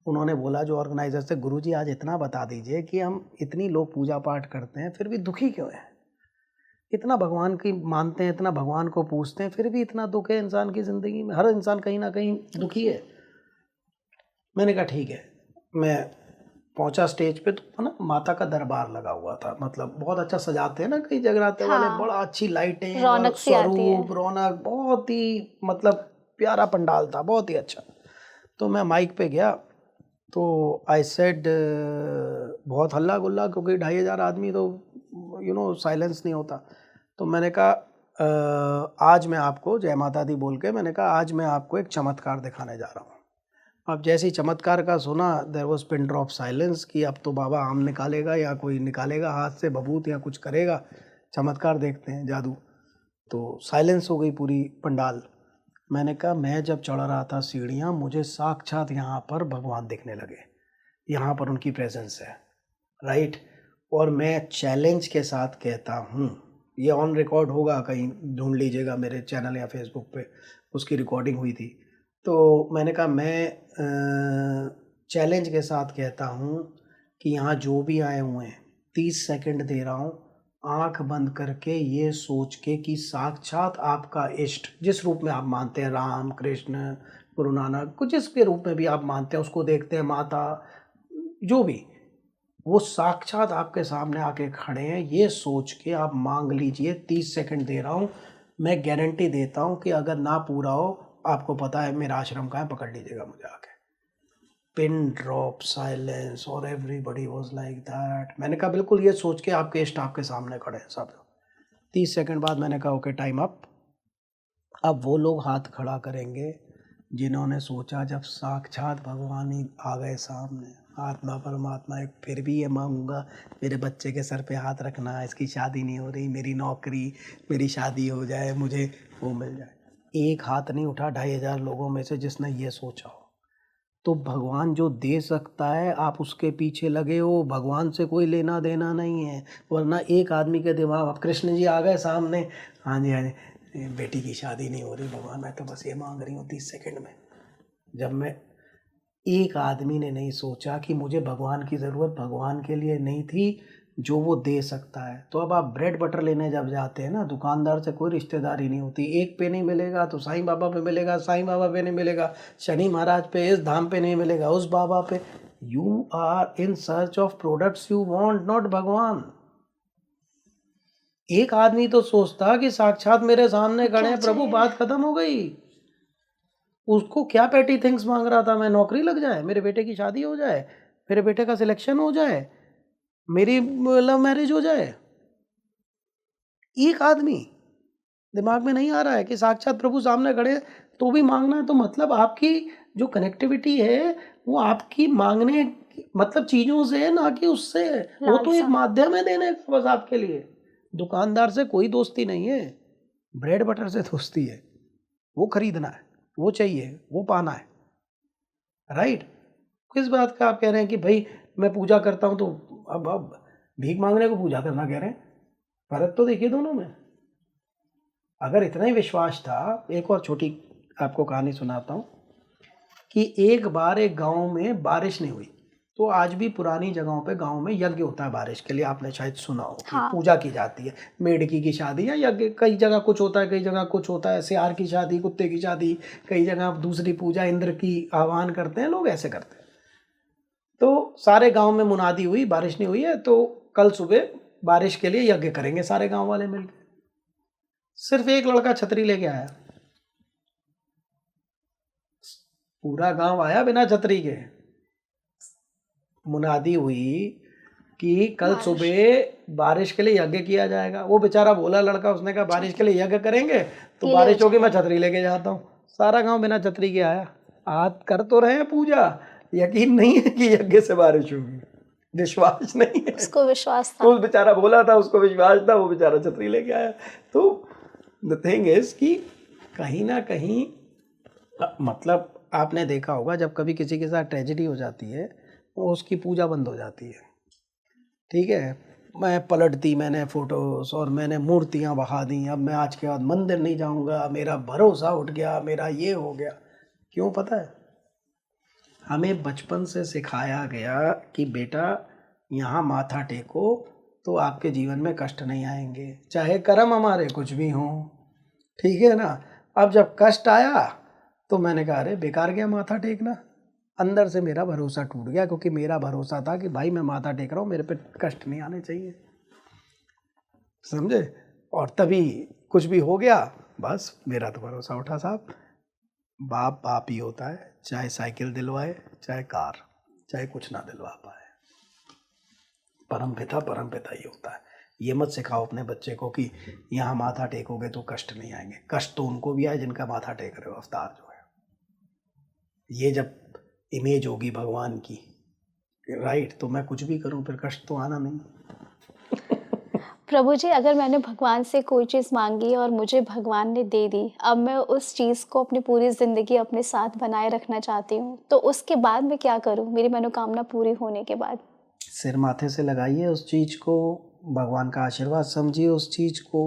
उन्होंने बोला जो ऑर्गेनाइजर से, गुरुजी आज इतना बता दीजिए कि हम इतनी लोग पूजा पाठ करते हैं फिर भी दुखी क्यों हैं? इतना भगवान की मानते हैं, इतना भगवान को पूछते हैं, फिर भी इतना दुख है इंसान की ज़िंदगी में। हर इंसान कहीं ना कहीं दुखी है। मैंने कहा ठीक है। मैं पहुंचा स्टेज पे, तो ना माता का दरबार लगा हुआ था, मतलब बहुत अच्छा सजाते हैं ना कई जगराते वाले, हाँ, बड़ा अच्छी लाइटें, रौनक सी आती है। स्वरूप, रौनक, बहुत ही मतलब प्यारा पंडाल था, बहुत ही अच्छा। तो मैं माइक पे गया, तो आई सेड, बहुत हल्ला गुल्ला, क्योंकि 2,500 आदमी, तो साइलेंस नहीं होता। तो मैंने कहा आज मैं आपको, जय माता दी बोल के, मैंने कहा आज मैं आपको एक चमत्कार दिखाने जा रहा हूँ। अब जैसे ही चमत्कार का सुना, there was pin drop silence कि अब तो बाबा आम निकालेगा या कोई निकालेगा हाथ से बबूत या कुछ करेगा, चमत्कार देखते हैं, जादू। तो साइलेंस हो गई पूरी पंडाल। मैंने कहा मैं जब चढ़ रहा था सीढ़ियाँ, मुझे साक्षात यहाँ पर भगवान दिखने लगे, यहाँ पर उनकी प्रेजेंस है, राइट। और मैं चैलेंज के साथ कहता हूँ, ये ऑन रिकॉर्ड होगा, कहीं ढूंढ लीजिएगा मेरे चैनल या फेसबुक पे, उसकी रिकॉर्डिंग हुई थी। तो मैंने कहा मैं चैलेंज के साथ कहता हूँ कि यहाँ जो भी आए हुए हैं, 30 सेकंड दे रहा हूँ, आंख बंद करके ये सोच के कि साक्षात आपका इष्ट, जिस रूप में आप मानते हैं, राम, कृष्ण, गुरु नानक, कुछ जिस के रूप में भी आप मानते हैं, उसको देखते हैं, माता, जो भी, वो साक्षात आपके सामने आके खड़े हैं, ये सोच के आप मांग लीजिए। 30 सेकंड दे रहा हूँ। मैं गारंटी देता हूँ कि अगर ना पूरा हो, आपको पता है मेरा आश्रम कहाँ है, पकड़ लीजिएगा मुझे आके। पिन ड्रॉप साइलेंस, और एवरीबडी वाज लाइक दैट। मैंने कहा बिल्कुल ये सोच के आपके इष्ट आपके सामने खड़े हैं सब। 30 सेकंड बाद मैंने कहा ओके, टाइम अप। अब वो लोग हाथ खड़ा करेंगे जिन्होंने सोचा जब साक्षात भगवान ही आ गए सामने, आत्मा परमात्मा, एक फिर भी ये मांगूंगा मेरे बच्चे के सर पे हाथ रखना, इसकी शादी नहीं हो रही, मेरी नौकरी, मेरी शादी हो जाए, मुझे वो मिल जाए। एक हाथ नहीं उठा 2,500 लोगों में से जिसने ये सोचा हो। तो भगवान जो दे सकता है, आप उसके पीछे लगे हो, भगवान से कोई लेना देना नहीं है। वरना एक आदमी के दिमाग, अब कृष्ण जी आ गए सामने, हाँ जी हाँ जी, बेटी की शादी नहीं हो रही भगवान, मैं तो बस ये मांग रही हूँ 30 सेकंड में। जब मैं, एक आदमी ने नहीं सोचा कि मुझे भगवान की ज़रूरत भगवान के लिए नहीं थी, जो वो दे सकता है। तो अब आप ब्रेड बटर लेने जब जाते हैं ना, दुकानदार से कोई रिश्तेदारी नहीं होती। एक पे नहीं मिलेगा तो साईं बाबा पे मिलेगा, साईं बाबा पे नहीं मिलेगा, शनि महाराज पे, इस धाम पे नहीं मिलेगा, उस बाबा पे। You are in search of products you want, not भगवान। एक आदमी तो सोचता कि साक्षात मेरे सामने खड़े हैं प्रभु, बात खत्म हो गई। उसको क्या पेटी थिंग्स मांग रहा था, मैं नौकरी लग जाए, मेरे बेटे की शादी हो जाए, मेरे बेटे का सिलेक्शन हो जाए, मेरी लव मैरिज हो जाए। एक आदमी दिमाग में नहीं आ रहा है कि साक्षात प्रभु सामने खड़े तो भी मांगना है। तो मतलब आपकी जो कनेक्टिविटी है वो आपकी मांगने मतलब चीजों से है, ना कि उससे। वो तो एक माध्यम है देने का बस आपके लिए। दुकानदार से कोई दोस्ती नहीं है, ब्रेड बटर से दोस्ती है, वो खरीदना है। वो चाहिए, वो पाना है, राइट। किस बात का आप कह रहे हैं कि भाई मैं पूजा करता हूँ तो अब भीख मांगने को पूजा करना कह रहे हैं? फर्क तो देखिए दोनों में। अगर इतना ही विश्वास था, एक और छोटी आपको कहानी सुनाता हूँ कि एक बार एक गांव में बारिश नहीं हुई, तो आज भी पुरानी जगहों पे गांव में यज्ञ होता है बारिश के लिए, आपने शायद सुना हो कि हाँ। पूजा की जाती है, मेढकी की शादी या यज्ञ, कई जगह कुछ होता है, कई जगह कुछ होता है, सियार की शादी, कुत्ते की शादी, कई जगह दूसरी पूजा इंद्र की आह्वान करते हैं लोग, ऐसे करते हैं। तो सारे गांव में मुनादी हुई, बारिश नहीं हुई है तो कल सुबह बारिश के लिए यज्ञ करेंगे सारे गांव वाले मिलकर। सिर्फ एक लड़का छतरी लेके आया, पूरा गांव आया बिना छतरी के। मुनादी हुई कि कल सुबह बारिश के लिए यज्ञ किया जाएगा। वो बेचारा बोला लड़का, उसने कहा बारिश के लिए यज्ञ करेंगे तो बारिश होगी, मैं छतरी लेके जाता हूँ। सारा गांव बिना छतरी के आया। आज कर तो रहे हैं पूजा, यकीन नहीं है कि यज्ञ से बारिश होगी, विश्वास नहीं है। उसको विश्वास था, तो उस बेचारा बोला था, उसको विश्वास था, वो बेचारा छतरी लेके आया। तो द थिंग इज कि कहीं ना कहीं मतलब आपने देखा होगा जब कभी किसी के साथ ट्रेजेडी हो जाती है वो उसकी पूजा बंद हो जाती है, ठीक है। मैं पलट दी मैंने फोटोज और मैंने मूर्तियां बहा दी, अब मैं आज के बाद मंदिर नहीं जाऊंगा, मेरा भरोसा उठ गया, मेरा ये हो गया। क्यों पता है? हमें बचपन से सिखाया गया कि बेटा यहाँ माथा टेको तो आपके जीवन में कष्ट नहीं आएंगे, चाहे कर्म हमारे कुछ भी हों, ठीक है ना। अब जब कष्ट आया तो मैंने कहा अरे बेकार गया माथा टेकना, अंदर से मेरा भरोसा टूट गया, क्योंकि मेरा भरोसा था कि भाई मैं माथा टेक रहा हूँ, मेरे पे कष्ट नहीं आने चाहिए, समझे। और तभी कुछ भी हो गया, बस मेरा तो भरोसा उठा। साहब बाप बाप ही होता है, चाहे साइकिल दिलवाए, चाहे कार, चाहे कुछ ना दिलवा पाए, परम पिता ही होता है। ये मत सिखाओ अपने बच्चे को कि यहाँ माथा टेकोगे तो कष्ट नहीं आएंगे। कष्ट तो उनको भी आए जिनका माथा टेक रहे हो, अवतार जो है। ये जब इमेज होगी भगवान की, राइट, तो मैं कुछ भी करूं फिर कष्ट तो आना नहीं। प्रभु जी, अगर मैंने भगवान से कोई चीज़ मांगी और मुझे भगवान ने दे दी, अब मैं उस चीज़ को अपनी पूरी ज़िंदगी अपने साथ बनाए रखना चाहती हूँ, तो उसके बाद मैं क्या करूँ मेरी मनोकामना पूरी होने के बाद? सिर माथे से लगाइए उस चीज़ को, भगवान का आशीर्वाद समझिए उस चीज़ को।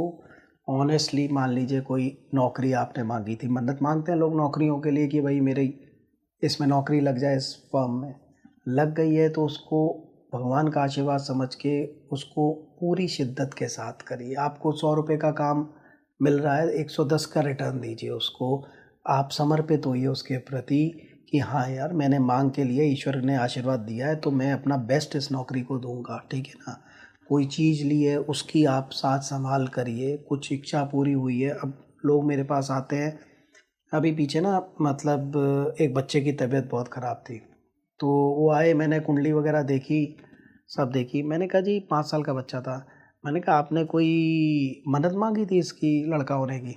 ऑनेस्टली मान लीजिए कोई नौकरी आपने मांगी थी, मन्नत मांगते हैं लोग नौकरियों के लिए कि भाई मेरी इसमें नौकरी लग जाए, इस फर्म में लग गई है, तो उसको भगवान का आशीर्वाद समझ के उसको पूरी शिद्दत के साथ करिए। आपको 100 रुपये का काम मिल रहा है, 110 का रिटर्न दीजिए उसको। आप समर्पित होइए उसके प्रति कि हाँ यार मैंने मांग के लिए, ईश्वर ने आशीर्वाद दिया है तो मैं अपना बेस्ट इस नौकरी को दूंगा, ठीक है ना। कोई चीज़ ली है उसकी आप साथ संभाल करिए। कुछ इच्छा पूरी हुई है, अब लोग मेरे पास आते हैं, अभी पीछे ना मतलब एक बच्चे की तबीयत बहुत ख़राब थी, तो वो आए, मैंने कुंडली वगैरह देखी, सब देखी। मैंने कहा जी 5 साल का बच्चा था, मैंने कहा आपने कोई मन्नत मांगी थी इसकी लड़का होने की?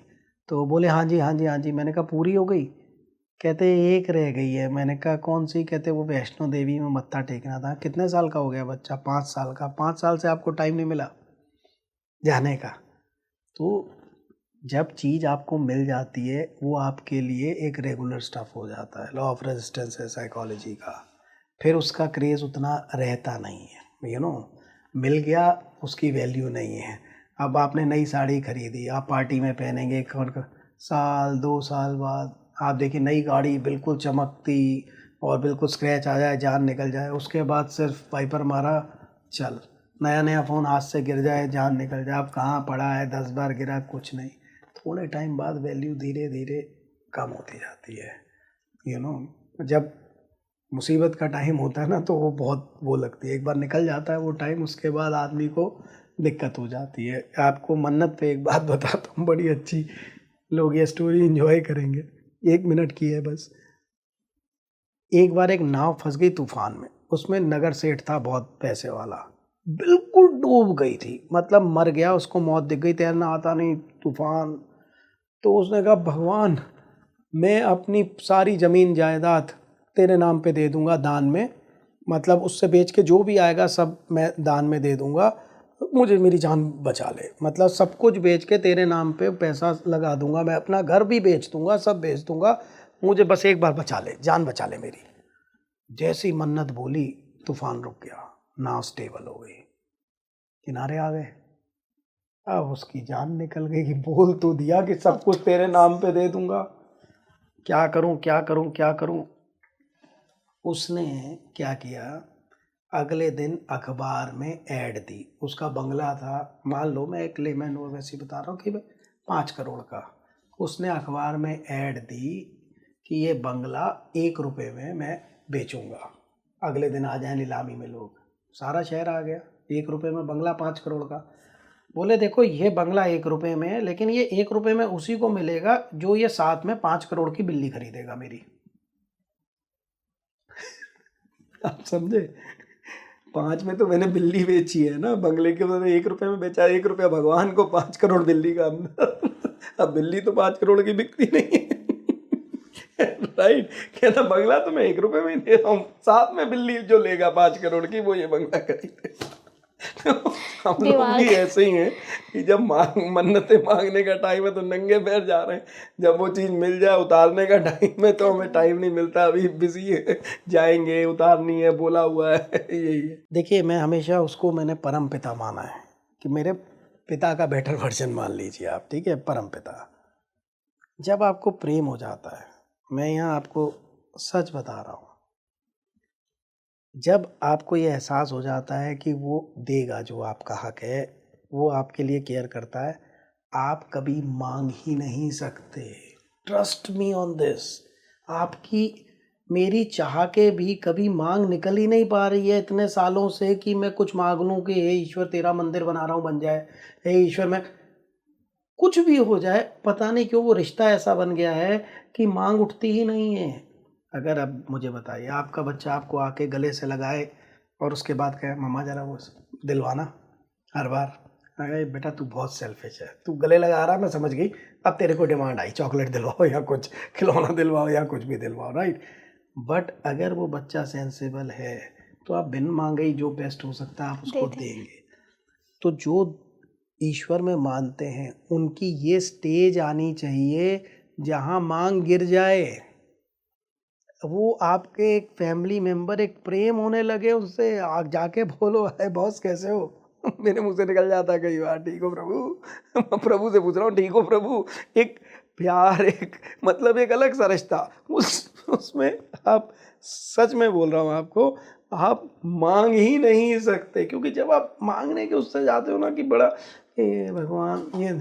तो बोले हाँ जी हाँ जी हाँ जी। मैंने कहा पूरी हो गई? कहते एक रह गई है। मैंने कहा कौन सी? कहते वो वैष्णो देवी में मत्था टेकना था। कितने साल का हो गया बच्चा? 5 साल का। 5 साल से आपको टाइम नहीं मिला जाने का? तो जब चीज़ आपको मिल जाती है वो आपके लिए एक रेगुलर स्टफ हो जाता है। लॉ ऑफ रेजिस्टेंस है साइकोलॉजी का। फिर उसका क्रेज़ उतना रहता नहीं है, यू नो। मिल गया, उसकी वैल्यू नहीं है। अब आपने नई साड़ी खरीदी, आप पार्टी में पहनेंगे, साल 2 साल बाद आप देखिए नई गाड़ी बिल्कुल चमकती और बिल्कुल स्क्रैच आ जाए, जान निकल जाए, उसके बाद सिर्फ वाइपर मारा, चल। नया फ़ोन हाथ से गिर जाए, जान निकल जाए। अब कहाँ पड़ा है, 10 बार गिरा, कुछ नहीं। थोड़े टाइम बाद वैल्यू धीरे धीरे कम होती जाती है, यू नो। जब मुसीबत का टाइम होता है ना तो वो बहुत वो लगती है, एक बार निकल जाता है वो टाइम, उसके बाद आदमी को दिक्कत हो जाती है। आपको मन्नत पे एक बात बताता हूँ बड़ी अच्छी, लोग ये स्टोरी एंजॉय करेंगे, 1 मिनट की है बस। एक बार एक नाव फंस गई तूफान में, उसमें नगर सेठ था बहुत पैसे वाला, बिल्कुल डूब गई थी, मतलब मर गया, उसको मौत दिख गई, तैरना आता नहीं, तूफान। तो उसने कहा भगवान मैं अपनी सारी ज़मीन जायदाद तेरे नाम पे दे दूंगा दान में, मतलब उससे बेच के जो भी आएगा सब मैं दान में दे दूंगा, मुझे मेरी जान बचा ले, मतलब सब कुछ बेच के तेरे नाम पे पैसा लगा दूंगा, मैं अपना घर भी बेच दूंगा, सब बेच दूंगा, मुझे बस एक बार बचा ले, जान बचा ले मेरी। जैसी मन्नत बोली तूफान रुक गया, नाव स्टेबल हो गई, किनारे आ गए। अब उसकी जान निकल गई कि बोल तो दिया कि सब कुछ तेरे नाम पे दे दूंगा, क्या करूं क्या करूं क्या करूं। उसने क्या किया, अगले दिन अखबार में ऐड दी। उसका बंगला था, मान लो मैं एक लेमैन वो वैसे बता रहा हूँ कि 5 करोड़ का। उसने अखबार में ऐड दी कि ये बंगला 1 रुपये में मैं बेचूंगा, अगले दिन आ जाए नीलामी में लोग। सारा शहर आ गया, 1 रुपये में बंगला 5 करोड़ का। बोले देखो ये बंगला 1 रुपये में है, लेकिन ये 1 रुपये में उसी को मिलेगा जो ये साथ में 5 करोड़ की बिल्ली खरीदेगा मेरी। आप समझे, 5 में तो मैंने बिल्ली बेची है ना, बंगले के मैंने 1 रुपये में बेचा, 1 रुपया भगवान को, 5 करोड़ बिल्ली का अंदर। अब बिल्ली तो 5 करोड़ की बिकती नहीं है। राइट, कहता बंगला तो मैं 1 रुपये में ही दे रहा हूँ, साथ में बिल्ली जो लेगा 5 करोड़ की वो ये बंगला खरीदेगा। हम लोग भी ऐसे ही हैं कि जब मन्नतें मांगने का टाइम है तो नंगे पैर जा रहे हैं, जब वो चीज़ मिल जाए उतारने का टाइम है तो हमें टाइम नहीं मिलता, अभी बिजी है, जाएंगे उतारनी है, बोला हुआ है। यही है। देखिए मैं हमेशा उसको मैंने परम पिता माना है, कि मेरे पिता का बेटर वर्जन मान लीजिए आप, ठीक है, परम पिता। जब आपको प्रेम हो जाता है, मैं यहाँ आपको सच बता रहा हूँ, जब आपको ये एहसास हो जाता है कि वो देगा जो आपका हक है, वो आपके लिए केयर करता है, आप कभी मांग ही नहीं सकते। Trust me on this. आपकी मेरी चाह के भी कभी मांग निकल ही नहीं पा रही है इतने सालों से कि मैं कुछ मांग लूँ कि हे ईश्वर तेरा मंदिर बना रहा हूँ, बन जाए, हे ईश्वर मैं कुछ भी हो जाए। पता नहीं क्यों वो रिश्ता ऐसा बन गया है कि मांग उठती ही नहीं है। अगर अब मुझे बताइए, आपका बच्चा आपको आके गले से लगाए और उसके बाद कहे मम्मा ज़रा वो दिलवाना, हर बार अरे बेटा तू बहुत सेल्फिश है, तू गले लगा रहा, मैं समझ गई, अब तेरे को डिमांड आई चॉकलेट दिलवाओ या कुछ खिलौना दिलवाओ या कुछ भी दिलवाओ, राइट। बट अगर वो बच्चा सेंसिबल है तो आप बिन मांगे ही जो बेस्ट हो सकता है आप उसको देंगे। तो जो ईश्वर में मानते हैं उनकी ये स्टेज आनी चाहिए जहाँ मांग गिर जाए, वो आपके एक फैमिली मेंबर, एक प्रेम होने लगे उससे, आग जाके बोलो अरे बॉस कैसे हो। मेरे मुंह से निकल जाता है कई बार, ठीक हो प्रभु। प्रभु से पूछ रहा हूँ, ठीक हो प्रभु। एक प्यार, एक मतलब एक अलग सा रिश्ता उसमें आप, सच में बोल रहा हूँ आपको, आप मांग ही नहीं सकते। क्योंकि जब आप मांगने के उससे जाते हो ना कि बड़ा ये भगवान, ये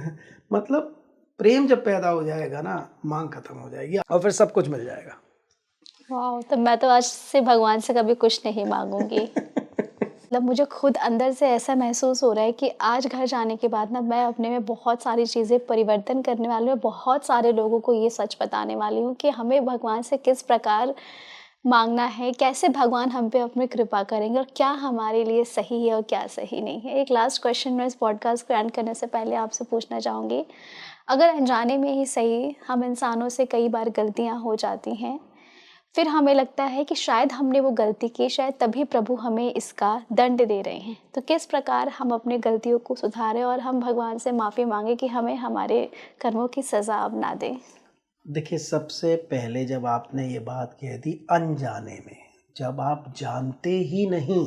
मतलब प्रेम जब पैदा हो जाएगा ना, मांग खत्म हो जाएगी और फिर सब कुछ मिल जाएगा। वाह, तो मैं तो आज से भगवान से कभी कुछ नहीं मांगूंगी। मतलब मुझे खुद अंदर से ऐसा महसूस हो रहा है कि आज घर जाने के बाद ना मैं अपने में बहुत सारी चीज़ें परिवर्तन करने वाली हूँ, बहुत सारे लोगों को ये सच बताने वाली हूँ कि हमें भगवान से किस प्रकार मांगना है, कैसे भगवान हम पे अपनी कृपा करेंगे और क्या हमारे लिए सही है और क्या सही नहीं है। एक लास्ट क्वेश्चन मैं इस पॉडकास्ट को एंड करने से पहले आपसे पूछना चाहूँगी, अगर अनजाने में ही सही हम इंसानों से कई बार गलतियाँ हो जाती हैं, फिर हमें लगता है कि शायद हमने वो गलती की, शायद तभी प्रभु हमें इसका दंड दे रहे हैं, तो किस प्रकार हम अपनी गलतियों को सुधारें और हम भगवान से माफ़ी मांगें कि हमें हमारे कर्मों की सज़ा अब ना दें। देखिए सबसे पहले जब आपने ये बात कह दी अनजाने में, जब आप जानते ही नहीं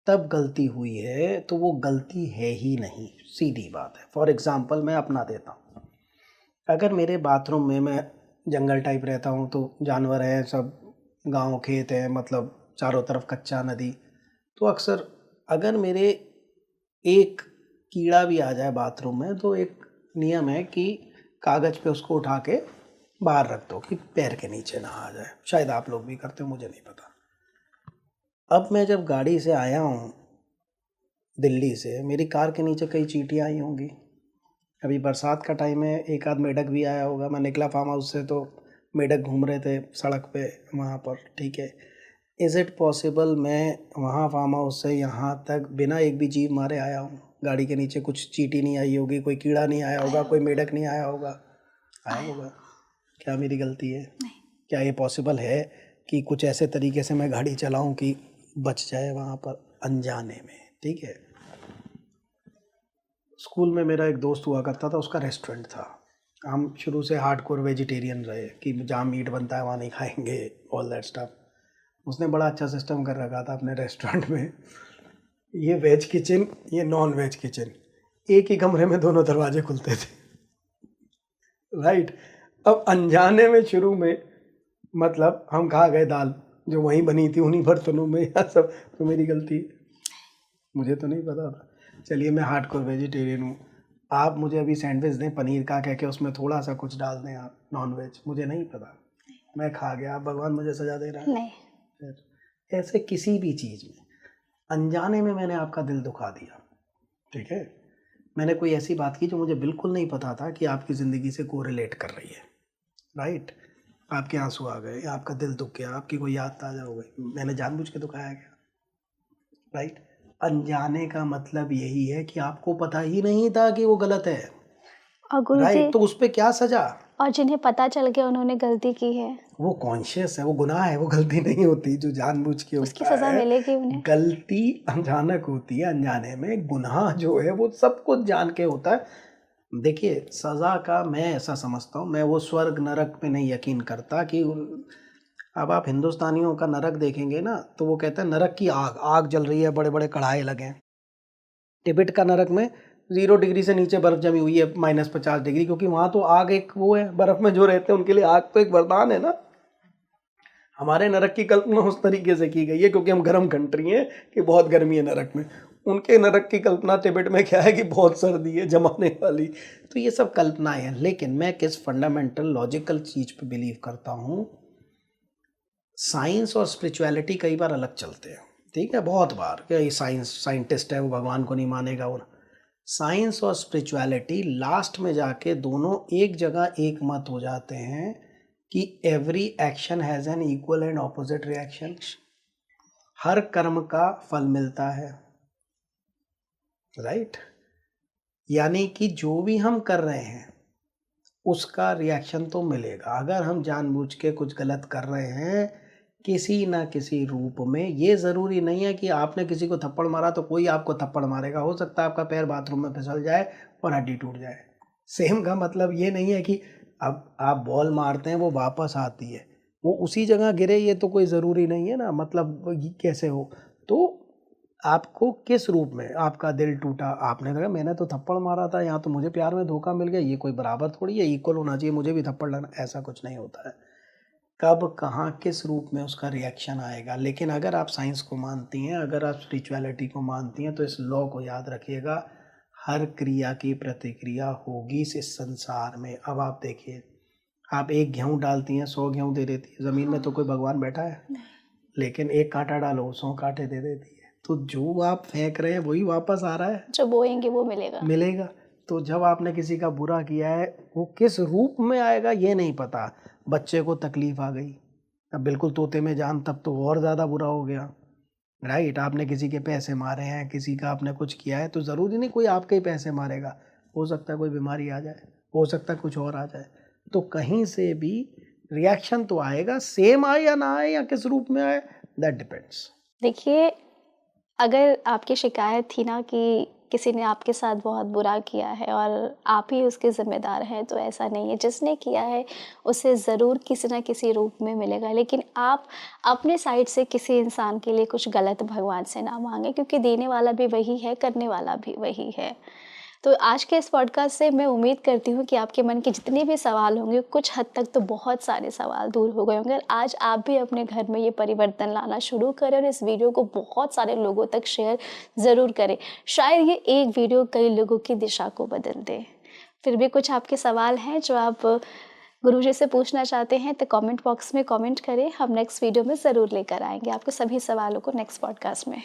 तब गलती हुई है तो वो गलती है ही नहीं, सीधी बात है। फॉर एग्ज़ाम्पल मैं अपना देता हूँ, अगर मेरे बाथरूम में, मैं जंगल टाइप रहता हूँ तो जानवर हैं सब, गांव खेत है, मतलब चारों तरफ कच्चा नदी, तो अक्सर अगर मेरे एक कीड़ा भी आ जाए बाथरूम में तो एक नियम है कि कागज़ पे उसको उठा के बाहर रख दो कि पैर के नीचे ना आ जाए। शायद आप लोग भी करते हो, मुझे नहीं पता। अब मैं जब गाड़ी से आया हूँ दिल्ली से, मेरी कार के नीचे कई चींटियाँ आई होंगी। अभी बरसात का टाइम है, एक आध मेढक भी आया होगा। मैं निकला फार्म हाउस से तो मेढक घूम रहे थे सड़क पे वहाँ पर, ठीक है। इज़ इट पॉसिबल मैं वहाँ फार्म हाउस से यहाँ तक बिना एक भी जीव मारे आया हूँ? गाड़ी के नीचे कुछ चींटी नहीं आई होगी, कोई कीड़ा नहीं आया होगा, कोई मेढक नहीं आया होगा? आया होगा। क्या मेरी गलती है? क्या ये पॉसिबल है कि कुछ ऐसे तरीके से मैं गाड़ी चलाऊँ कि बच जाए वहाँ पर अनजाने में, ठीक है। स्कूल में मेरा एक दोस्त हुआ करता था, उसका रेस्टोरेंट था, हम शुरू से हार्डकोर वेजिटेरियन रहे कि जहाँ मीट बनता है वहाँ नहीं खाएंगे, ऑल दैट स्टफ। उसने बड़ा अच्छा सिस्टम कर रखा था अपने रेस्टोरेंट में, ये वेज किचन, ये नॉन वेज किचन, एक ही कमरे में दोनों दरवाजे खुलते थे, राइट। अब अनजाने में शुरू में मतलब हम खा गए दाल जो वहीं बनी थी उन्हीं बर्तनों में, या सब तो मेरी गलती, मुझे तो नहीं पता था। चलिए मैं हार्डकोर वेजिटेरियन हूँ, आप मुझे अभी सैंडविच दें पनीर का कह के उसमें थोड़ा सा कुछ डाल दें आप नॉन वेज, मुझे नहीं पता, मैं खा गया, आप भगवान मुझे सजा दे रहा है? नहीं। फिर ऐसे किसी भी चीज़ में अनजाने में मैंने आपका दिल दुखा दिया, ठीक है, मैंने कोई ऐसी बात की जो मुझे बिल्कुल नहीं पता था कि आपकी ज़िंदगी से कोरिलेट कर रही है, राइट। आपके आंसू आ गए, आपका दिल दुख गया, आपकी कोई याद ताज़ा हो गई, मैंने जानबूझ के दुखाया क्या, राइट। अनजाने का मतलब यही है कि आपको पता ही नहीं था कि वो गलत है, और गुरुजी, राइट। तो उस पर क्या सजा? और जिन्हें पता चल गया उन्होंने गलती की है, वो कॉन्शियस है, वो गुनाह है, वो गलती नहीं होती जो जानबूझ के उसकी होता सजा है। मिलेगी उन्हें। गलती अचानक होती है, अनजाने में। गुनाह जो है वो सब कुछ जान के होता है। देखिए सज़ा का मैं ऐसा समझता हूँ, मैं वो स्वर्ग नरक पे नहीं यकीन करता कि अब आप हिंदुस्तानियों का नरक देखेंगे ना तो वो कहते हैं नरक की आग, आग जल रही है, बड़े बड़े कढ़ाई लगे हैं। तिब्बत का नरक में 0 डिग्री से नीचे बर्फ़ जमी हुई है, -50 डिग्री, क्योंकि वहाँ तो आग एक वो है, बर्फ़ में जो रहते हैं उनके लिए आग तो एक वरदान है ना। हमारे नरक की कल्पना उस तरीके से की गई है क्योंकि हम गर्म कंट्री हैं कि बहुत गर्मी है नरक में। उनके नरक की कल्पना तिब्बत में क्या है कि बहुत सर्दी है जमाने वाली। तो ये सब कल्पनाएं हैं, लेकिन मैं किस फंडामेंटल लॉजिकल चीज़ पे बिलीव करता हूँ, साइंस और स्पिरिचुअलिटी कई बार अलग चलते हैं, ठीक है, बहुत बार क्या ये साइंटिस्ट है वो भगवान को नहीं मानेगा, वो साइंस और स्पिरिचुअलिटी लास्ट में जाके दोनों एक जगह एक मत हो जाते हैं कि every action has an equal and opposite reaction. हर कर्म का फल मिलता है, राइट। यानी कि जो भी हम कर रहे हैं उसका रिएक्शन तो मिलेगा। अगर हम जानबूझ के कुछ गलत कर रहे हैं किसी ना किसी रूप में, ये ज़रूरी नहीं है कि आपने किसी को थप्पड़ मारा तो कोई आपको थप्पड़ मारेगा। हो सकता है आपका पैर बाथरूम में फिसल जाए और हड्डी टूट जाए। सेम का मतलब ये नहीं है कि अब आप बॉल मारते हैं वो वापस आती है, वो उसी जगह गिरे, ये तो कोई ज़रूरी नहीं है ना, मतलब कैसे हो। तो आपको किस रूप में आपका दिल टूटा, आपने कहा मैंने तो थप्पड़ मारा था, यहाँ तो मुझे प्यार में धोखा मिल गया, ये कोई बराबर थोड़ी है, इक्वल होना चाहिए, मुझे भी थप्पड़ लगना, ऐसा कुछ नहीं होता है। कब कहाँ किस रूप में उसका रिएक्शन आएगा। लेकिन अगर आप साइंस को मानती हैं, अगर आप स्पिरिचुअलिटी को मानती हैं तो इस लॉ को याद रखिएगा, हर क्रिया की प्रतिक्रिया होगी इस संसार में। अब आप देखिए, आप एक गेहूँ डालती हैं 100 गेहूँ दे देती है, ज़मीन में तो कोई भगवान बैठा है, लेकिन एक कांटा डालो 100 कांटे दे देती है। तो जो आप फेंक रहे हैं वही वापस आ रहा है, जो बोएंगे वो मिलेगा। तो जब आपने किसी का बुरा किया है वो किस रूप में आएगा ये नहीं पता। बच्चे को तकलीफ आ गई, अब बिल्कुल तोते में जान, तब तो और ज़्यादा बुरा हो गया, राइट। आपने किसी के पैसे मारे हैं, किसी का आपने कुछ किया है, तो ज़रूरी नहीं कोई आपके ही पैसे मारेगा, हो सकता है कोई बीमारी आ जाए, हो सकता है कुछ और आ जाए। तो कहीं से भी रिएक्शन तो आएगा, सेम आए या ना आए या किस रूप में आए, दैट डिपेंड्स। देखिए, अगर आपकी शिकायत थी ना कि किसी ने आपके साथ बहुत बुरा किया है और आप ही उसके ज़िम्मेदार हैं, तो ऐसा नहीं है। जिसने किया है उसे ज़रूर किसी ना किसी रूप में मिलेगा, लेकिन आप अपने साइड से किसी इंसान के लिए कुछ गलत भगवान से ना मांगें, क्योंकि देने वाला भी वही है, करने वाला भी वही है। तो आज के इस पॉडकास्ट से मैं उम्मीद करती हूँ कि आपके मन के जितने भी सवाल होंगे, कुछ हद तक तो बहुत सारे सवाल दूर हो गए होंगे। आज आप भी अपने घर में ये परिवर्तन लाना शुरू करें और इस वीडियो को बहुत सारे लोगों तक शेयर ज़रूर करें। शायद ये एक वीडियो कई लोगों की दिशा को बदल दे। फिर भी कुछ आपके सवाल हैं जो आप गुरुजी से पूछना चाहते हैं तो कमेंट बॉक्स में कमेंट करें, हम नेक्स्ट वीडियो में ज़रूर लेकर आएंगे आपके सभी सवालों को नेक्स्ट पॉडकास्ट में।